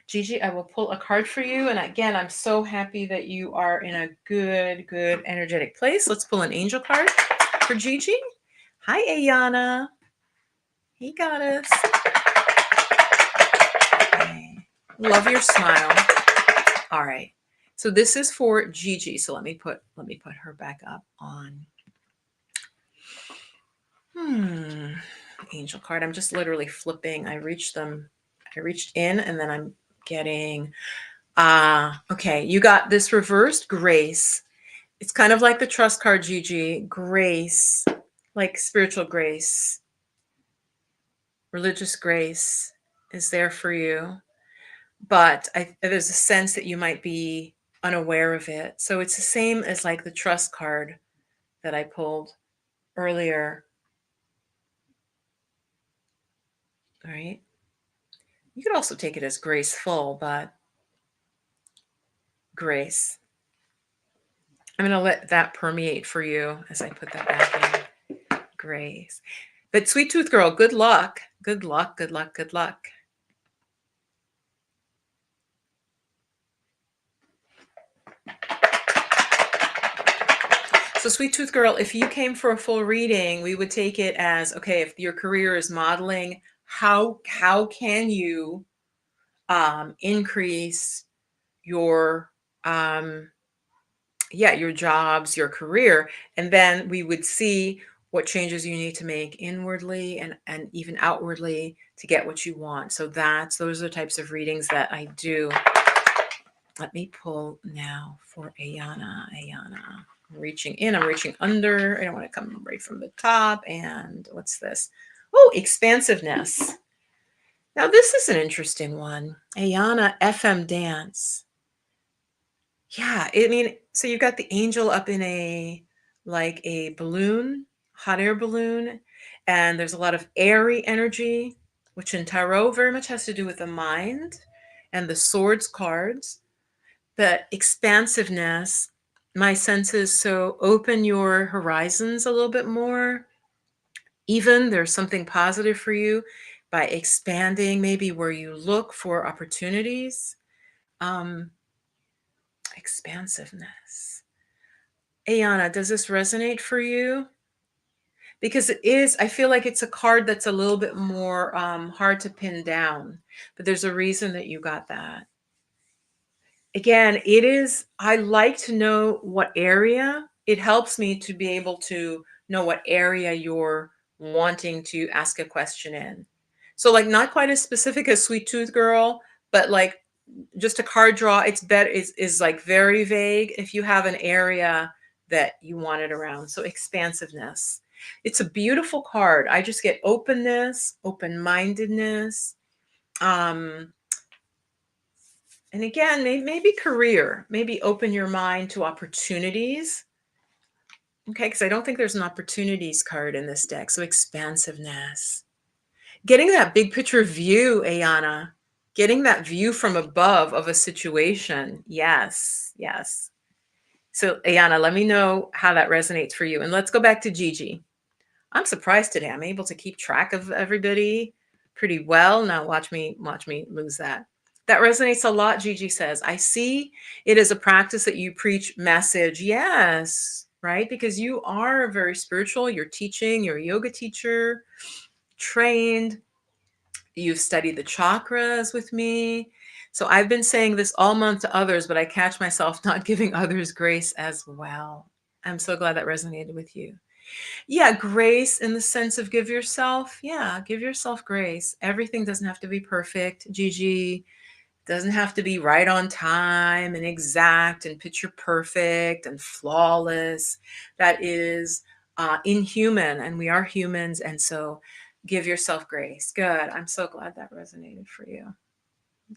Gigi, I will pull a card for you. And again, I'm so happy that you are in a good, energetic place. Let's pull an angel card for Gigi. Hi, Ayana. Hey, goddess. Okay. Love your smile. All right. So this is for Gigi. So let me put her back up on. Angel card. I'm just literally flipping. I reached in and then I'm getting okay, you got this reversed grace. It's kind of like the trust card, Gigi. Grace, like spiritual grace, religious grace is there for you. But there's a sense that you might be unaware of it. So it's the same as like the trust card that I pulled earlier. All right. You could also take it as graceful, but grace. I'm going to let that permeate for you as I put that back in. Grace. But Sweet Tooth Girl, good luck. Good luck, good luck, good luck. So Sweet Tooth Girl, if you came for a full reading, we would take it as, okay, if your career is modeling, how can you increase your your jobs, your career, and then we would see what changes you need to make inwardly and even outwardly to get what you want. So those are the types of readings that I do. Let me pull now for Ayana. I'm reaching in, I'm reaching under. I don't want to come right from the top. And what's this? Oh, expansiveness. Now this is an interesting one. Ayana, FM dance. Yeah, I mean, so you've got the angel up in like a balloon, hot air balloon, and there's a lot of airy energy, which in tarot very much has to do with the mind and the swords cards. The expansiveness, my sense is, so open your horizons a little bit more. Even there's something positive for you by expanding maybe where you look for opportunities. Expansiveness. Ayana, does this resonate for you? because it is, I feel like it's a card that's a little bit more hard to pin down, but there's a reason that you got that. Again, it is, I like to know what area. It helps me to be able to know what area you're wanting to ask a question in. So like not quite as specific as Sweet Tooth Girl, but like just a card draw, it's better is like very vague if you have an area that you want it around. So expansiveness. It's a beautiful card. I just get openness, open-mindedness. Um, and again, maybe career, maybe open your mind to opportunities. Okay, because I don't think there's an opportunities card in this deck. So expansiveness. Getting that big picture view, Ayana. Getting that view from above of a situation. Yes, yes. So Ayana, let me know how that resonates for you. And let's go back to Gigi. I'm surprised today. I'm able to keep track of everybody pretty well. Now watch me lose that. That resonates a lot, Gigi says. I see it as a practice that you preach message. Yes, right? Because you are very spiritual. You're teaching, you're a yoga teacher, trained. You've studied the chakras with me. So I've been saying this all month to others, but I catch myself not giving others grace as well. I'm so glad that resonated with you. Yeah, grace in the sense of give yourself. Yeah, give yourself grace. Everything doesn't have to be perfect. Gigi doesn't have to be right on time and exact and picture perfect and flawless. That is inhuman, and we are humans. And so give yourself grace. Good. I'm so glad that resonated for you.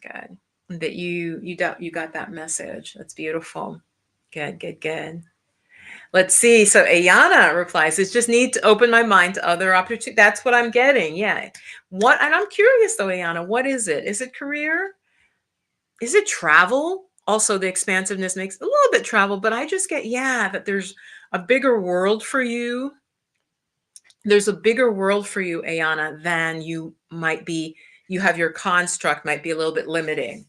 Good. That you got that message. That's beautiful. Good, good, good. Let's see. So Ayana replies, it's just need to open my mind to other opportunities. That's what I'm getting. Yeah. What, and I'm curious though, Ayana, what is it? Is it career? Is it travel? Also, the expansiveness makes a little bit travel, but I just get, yeah, that there's a bigger world for you. There's a bigger world for you, Ayana, than you might be. You have your construct might be a little bit limiting.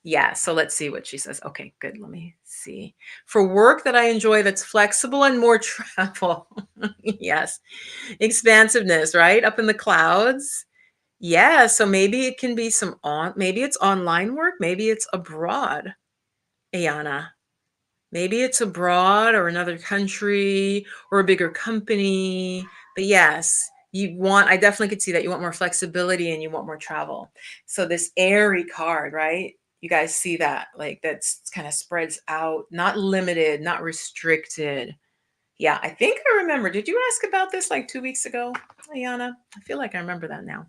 Yeah, so let's see what she says. Okay, good. Let me see. For work that I enjoy that's flexible and more travel. Yes. Expansiveness, right? Up in the clouds. Yeah, so maybe it can be maybe it's online work, maybe it's abroad, Ayana. Maybe it's abroad or another country or a bigger company. But yes, I definitely could see that you want more flexibility and you want more travel. So this airy card, right? You guys see that, like that's kind of spreads out, not limited, not restricted. Yeah, I think I remember. Did you ask about this like 2 weeks ago, Ayana? I feel like I remember that now.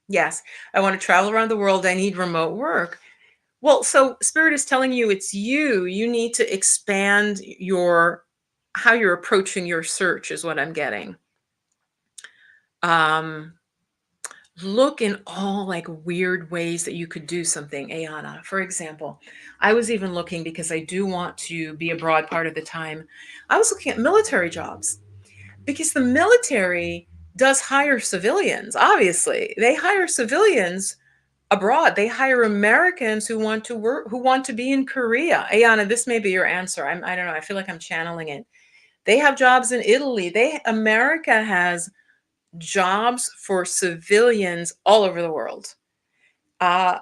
Yes, I want to travel around the world. I need remote work. Well, so Spirit is telling you it's you. You need to expand how you're approaching your search is what I'm getting. Um, look in all like weird ways that you could do something, Ayana. For example, I was even looking because I do want to be abroad part of the time. I was looking at military jobs because the military does hire civilians. Obviously, they hire civilians abroad. They hire Americans who want to work, who want to be in Korea. Ayana, this may be your answer. I don't know. I feel like I'm channeling it. They have jobs in Italy. America has jobs for civilians all over the world.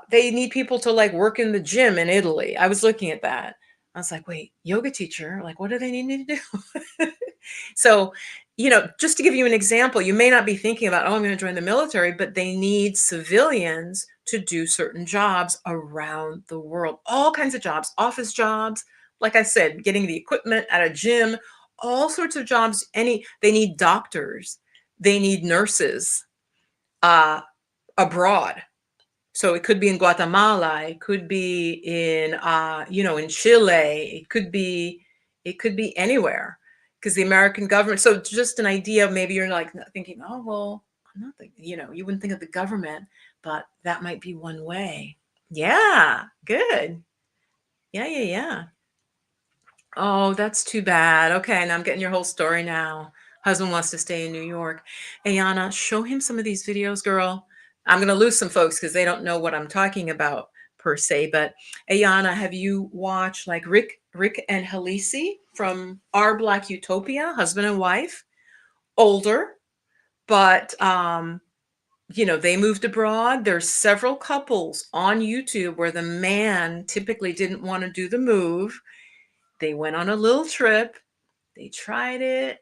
They need people to like work in the gym in Italy. I was looking at that. I was like, wait, yoga teacher, like, what do they need me to do? So, just to give you an example, you may not be thinking about, oh, I'm going to join the military, but they need civilians to do certain jobs around the world, all kinds of jobs, office jobs. Like I said, getting the equipment at a gym, all sorts of jobs. They need doctors, they need nurses abroad. So it could be in Guatemala, it could be in Chile, it could be anywhere because the American government. So just an idea of maybe you're like thinking, oh, well, I'm not you wouldn't think of the government, but that might be one way. Yeah, good. Yeah, yeah, yeah. Oh, that's too bad. Okay, now I'm getting your whole story now. Husband wants to stay in New York. Ayana, show him some of these videos, girl. I'm going to lose some folks because they don't know what I'm talking about per se. But Ayana, have you watched like Rick and Halisi from Our Black Utopia, husband and wife? older, but they moved abroad. There's several couples on YouTube where the man typically didn't want to do the move. They went on a little trip. They tried it.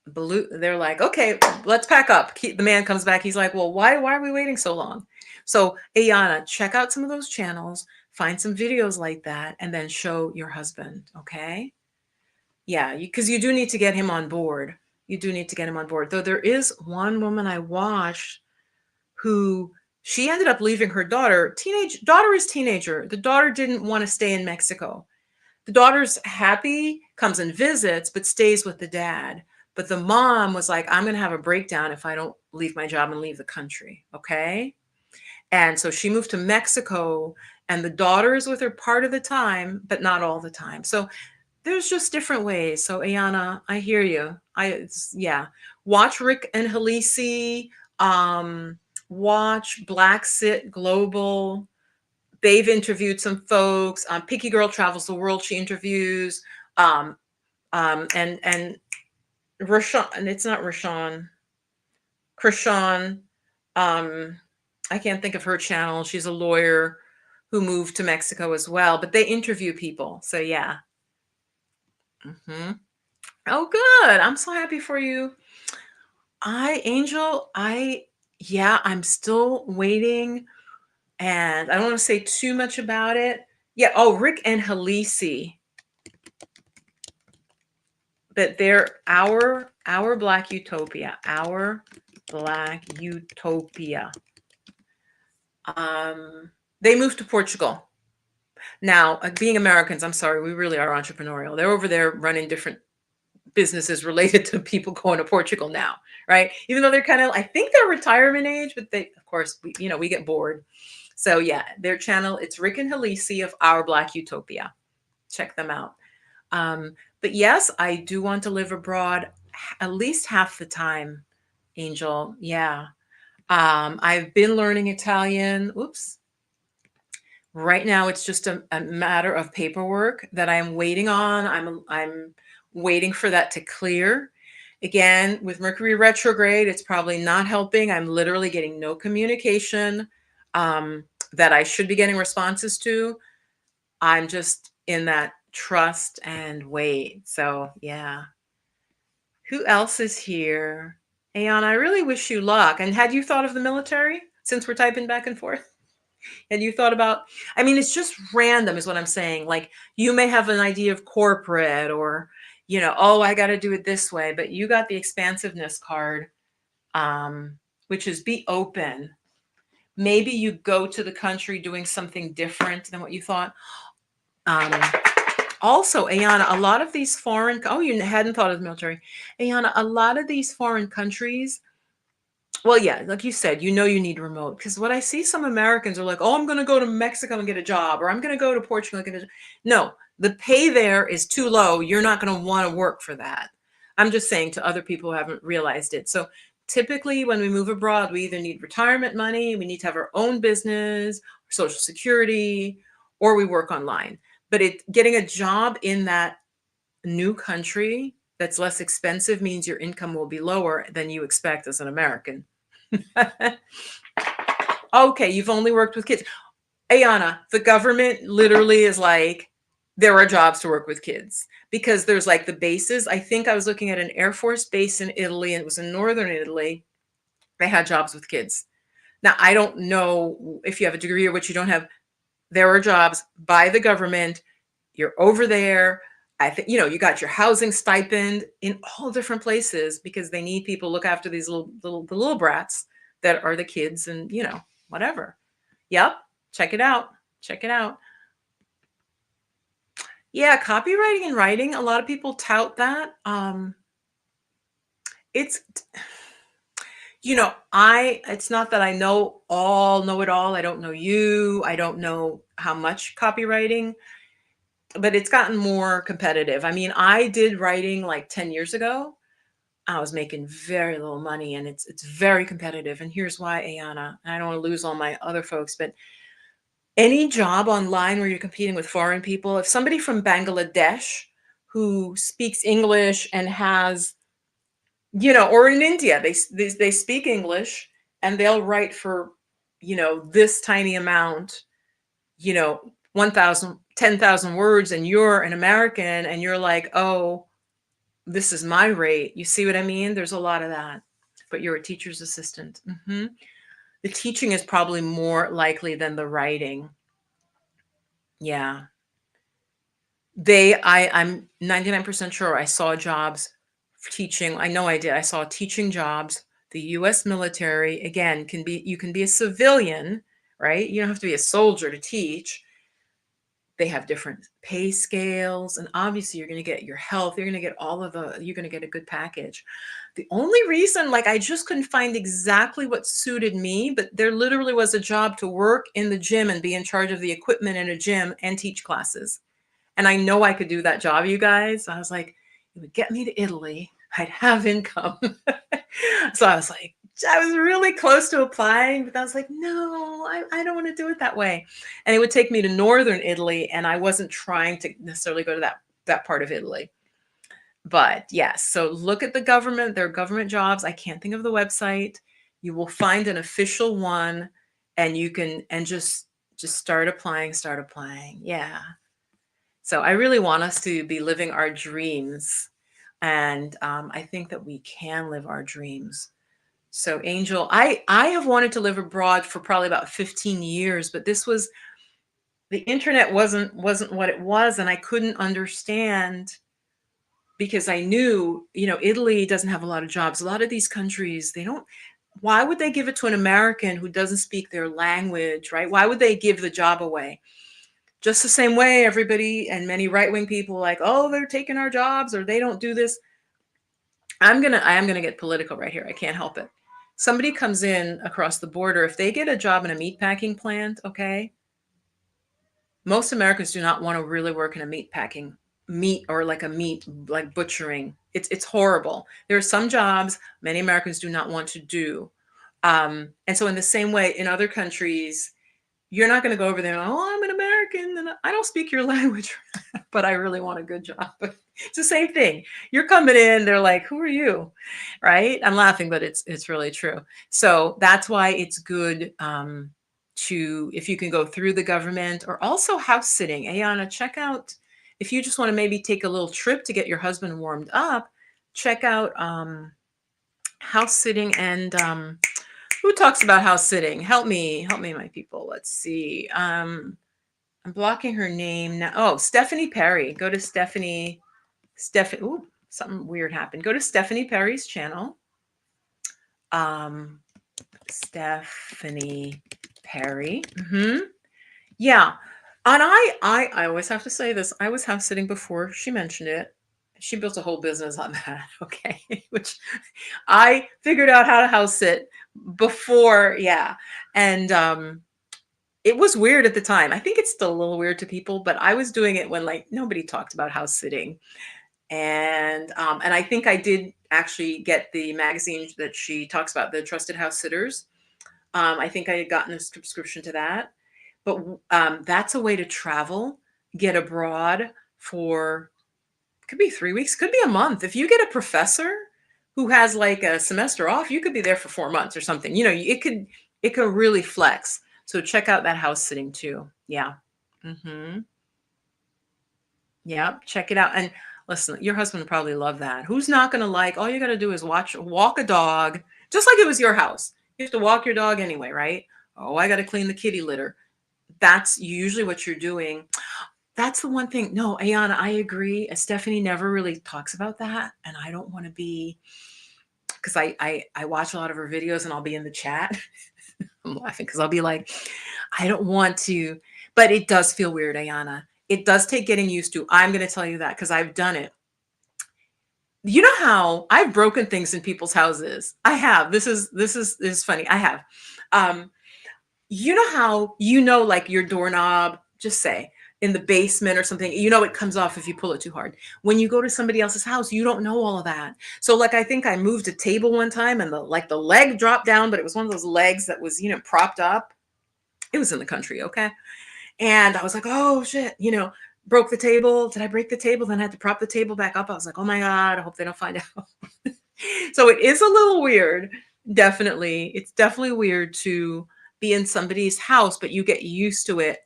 They're like, okay, let's pack up. The man comes back. He's like, well, why are we waiting so long? So Ayana, check out some of those channels, find some videos like that, and then show your husband. Okay. Yeah. Because you do need to get him on board. You do need to get him on board. Though there is one woman I watched who she ended up leaving her daughter. Daughter is teenager. The daughter didn't want to stay in Mexico. The daughter's happy, comes and visits, but stays with the dad. But the mom was like, I'm going to have a breakdown if I don't leave my job and leave the country. Okay. And so she moved to Mexico, and the daughter is with her part of the time, but not all the time. So there's just different ways. So Ayana, I hear you. Yeah. Watch Rick and Halisi. Watch Black Sit Global. They've interviewed some folks. Picky Girl Travels the World. She interviews. And Rashawn, and it's not Rashawn. Krishan. I can't think of her channel. She's a lawyer who moved to Mexico as well, but they interview people. So yeah. Mm-hmm. Oh, good. I'm so happy for you. Angel, I'm still waiting, and I don't want to say too much about it. Yeah. Oh, Rick and Halisi. But they're our Black Utopia. Our Black Utopia. They moved to Portugal. Now, being Americans, I'm sorry, we really are entrepreneurial. They're over there running different businesses related to people going to Portugal now, right? Even though they're kind of, I think they're retirement age, but they, of course, we get bored. So yeah, their channel, it's Rick and Halisi of Our Black Utopia. Check them out. But yes, I do want to live abroad at least half the time, Angel. Yeah. I've been learning Italian. Oops. Right now, it's just a matter of paperwork that I'm waiting on. I'm waiting for that to clear. Again, with Mercury retrograde, it's probably not helping. I'm literally getting no communication that I should be getting responses to. I'm just in that trust and wait. So yeah. Who else is here? Ayan, I really wish you luck. And had you thought of the military since we're typing back and forth? And you thought about, I mean, it's just random is what I'm saying. Like you may have an idea of corporate or, oh, I got to do it this way, but you got the expansiveness card, which is be open. Maybe you go to the country doing something different than what you thought. Also, Ayana, a lot of these you hadn't thought of the military. Ayana, a lot of these foreign countries, well, yeah, like you said, you need remote. Because what I see some Americans are like, oh, I'm going to go to Mexico and get a job, or I'm going to go to Portugal and get a job. No, the pay there is too low. You're not going to want to work for that. I'm just saying to other people who haven't realized it. So typically when we move abroad, we either need retirement money, we need to have our own business, Social Security, or we work online. But getting a job in that new country that's less expensive means your income will be lower than you expect as an American. Okay, you've only worked with kids. Ayana, the government literally is like, there are jobs to work with kids because there's like the bases. I think I was looking at an Air Force base in Italy, and it was in northern Italy. They had jobs with kids. Now, I don't know if you have a degree or what you don't have. There are jobs by the government. You're over there. I think, you got your housing stipend in all different places because they need people to look after these little brats that are the kids and, whatever. Yep. Check it out. Check it out. Yeah. Copywriting and writing. A lot of people tout that. It's not that I know it all. I don't know you. I don't know how much copywriting, but it's gotten more competitive. I mean, I did writing like 10 years ago. I was making very little money, and it's very competitive. And here's why, Ayana, and I don't want to lose all my other folks, but any job online where you're competing with foreign people, if somebody from Bangladesh who speaks English and has or in India, they speak English and they'll write for, this tiny amount, 1,000, 10,000 words, and you're an American and you're like, oh, this is my rate. You see what I mean? There's a lot of that. But you're a teacher's assistant. The teaching is probably more likely than the writing. Yeah. I'm 99% sure I saw jobs for teaching. I know I did. I saw teaching jobs. The US military, again, you can be a civilian, right? You don't have to be a soldier to teach. They have different pay scales, and obviously you're going to get your health, you're going to get you're going to get a good package. The only reason, like, I just couldn't find exactly what suited me, but there literally was a job to work in the gym and be in charge of the equipment in a gym and teach classes. And I know I could do that job, you guys. I was like, it would get me to Italy. I'd have income. So I was like, I was really close to applying, but I was like, no, I don't want to do it that way. And it would take me to northern Italy, and I wasn't trying to necessarily go to that part of Italy. But yes, so look at the government. There are government jobs. I can't think of the website. You will find an official one, and you can just start applying, start applying. Yeah. So I really want us to be living our dreams. And I think that we can live our dreams. So Angel, I have wanted to live abroad for probably about 15 years, but the internet wasn't what it was, and I couldn't understand, because I knew, Italy doesn't have a lot of jobs. A lot of these countries, they don't. Why would they give it to an American who doesn't speak their language, right? Why would they give the job away? Just the same way everybody and many right-wing people are like, oh, they're taking our jobs, or they don't do this. I am gonna get political right here. I can't help it. Somebody comes in across the border, if they get a job in a meat packing plant, okay, most Americans do not want to really work in a meat, or like a meat, like butchering. It's horrible. There are some jobs many Americans do not want to do. And so in the same way, in other countries, you're not going to go over there and, oh, I'm an American and I don't speak your language, but I really want a good job. It's the same thing. You're coming in, they're like, who are you? Right? I'm laughing, but it's really true. So that's why it's good, if you can go through the government, or also house sitting. Ayana, check out, if you just want to maybe take a little trip to get your husband warmed up, check out house sitting. And who talks about house sitting? Help me, my people. Let's see. I'm blocking her name now. Oh, Stephanie Perry. Go to Stephanie. Ooh, something weird happened. Go to Stephanie Perry's channel. Stephanie Perry. Yeah. And I always have to say this. I was house sitting before she mentioned it. She built a whole business on that. Okay. Which I figured out how to house sit before. Yeah. And it was weird at the time. I think it's still a little weird to people, but I was doing it when, like, nobody talked about house sitting. And I think I did actually get the magazine that she talks about, the Trusted House Sitters. I think I had gotten a subscription to that. But that's a way to travel, get abroad for, could be 3 weeks, could be a month. If you get a professor who has like a semester off, you could be there for 4 months or something. It could really flex. So check out that house sitting too. Yeah. Yeah. Check it out. And listen, your husband would probably love that. Who's not going to like, all you got to do is walk a dog, just like it was your house. You have to walk your dog anyway, right? Oh, I got to clean the kitty litter. That's usually what you're doing. That's the one thing. No, Ayana, I agree. Stephanie never really talks about that. And I don't want to be, because I watch a lot of her videos and I'll be in the chat. I'm laughing because I'll be like, I don't want to, but it does feel weird, Ayana. It does take getting used to. I'm going to tell you that because I've done it. You know how I've broken things in people's houses? I have. This is funny. I have. You know how, like your doorknob, just say in the basement or something, it comes off if you pull it too hard. When you go to somebody else's house, you don't know all of that. So like, I think I moved a table one time and the leg dropped down, but it was one of those legs that was, propped up. It was in the country. Okay. And I was like, oh shit, broke the table. Did I break the table? Then I had to prop the table back up. I was like, oh my God, I hope they don't find out. So it is a little weird. Definitely. It's definitely weird to be in somebody's house, but you get used to it.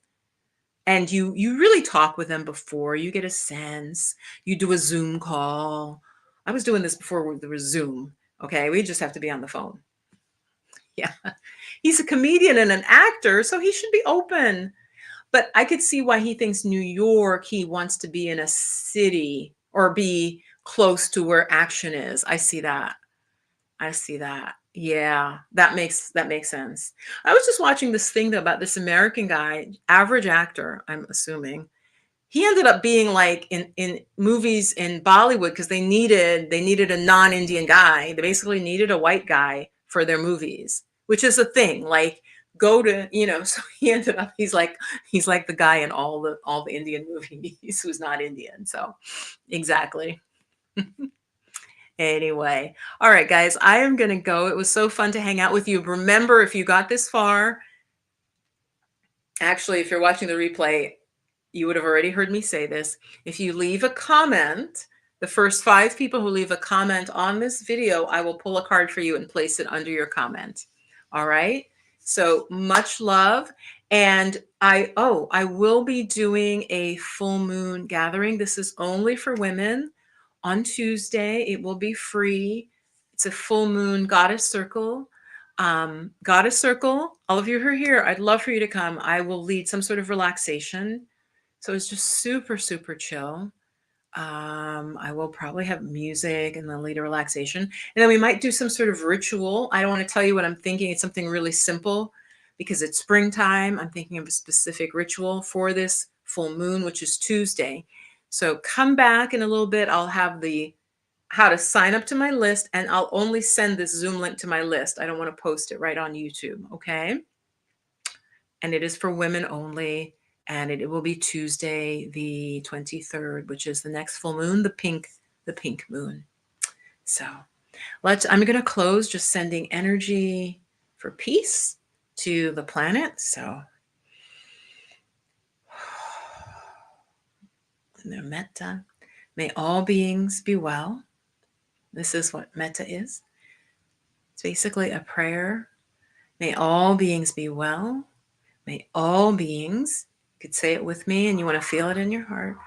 And you really talk with them before you get a sense. You do a Zoom call. I was doing this before there was Zoom. Okay. We just have to be on the phone. Yeah. He's a comedian and an actor, so he should be open. But I could see why he thinks New York, he wants to be in a city or be close to where action is. I see that. I see that. Yeah, that makes sense. I was just watching this thing though about this American guy, average actor, I'm assuming. He ended up being like in movies in Bollywood because they needed a non-Indian guy. They basically needed a white guy for their movies, which is a thing. Like go to, so he ended up he's like the guy in all the Indian movies who's not Indian. So exactly. Anyway, all right, guys, I am going to go. It was so fun to hang out with you. Remember, if you got this far, actually, if you're watching the replay, you would have already heard me say this. If you leave a comment, the first 5 people who leave a comment on this video, I will pull a card for you and place it under your comment. All right. So much love. And I will be doing a full moon gathering. This is only for women on Tuesday. It will be free. It's a full moon goddess circle. Goddess circle. All of you who are here, I'd love for you to come. I will lead some sort of relaxation. So it's just super, super chill. I will probably have music and then lead a relaxation. And then we might do some sort of ritual. I don't want to tell you what I'm thinking. It's something really simple because it's springtime. I'm thinking of a specific ritual for this full moon, which is Tuesday. So come back in a little bit. I'll have the how to sign up to my list, and I'll only send this Zoom link to my list. I don't want to post it right on YouTube. Okay. And it is for women only. And it will be Tuesday, the 23rd, which is the next full moon, the pink moon. So I'm going to close just sending energy for peace to the planet. So metta, may all beings be well. This is what metta is. It's basically a prayer. May all beings be well. May all beings, you could say it with me and you want to feel it in your heart.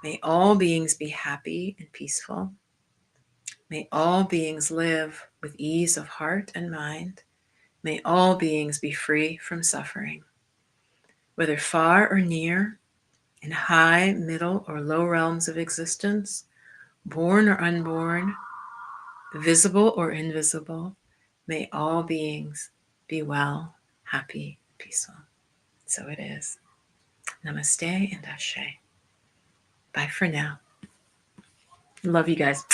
May all beings be happy and peaceful. May all beings live with ease of heart and mind. May all beings be free from suffering. Whether far or near, in high, middle, or low realms of existence, born or unborn, visible or invisible, may all beings be well, happy, peaceful. So it is. Namaste and Ashe. Bye for now. Love you guys.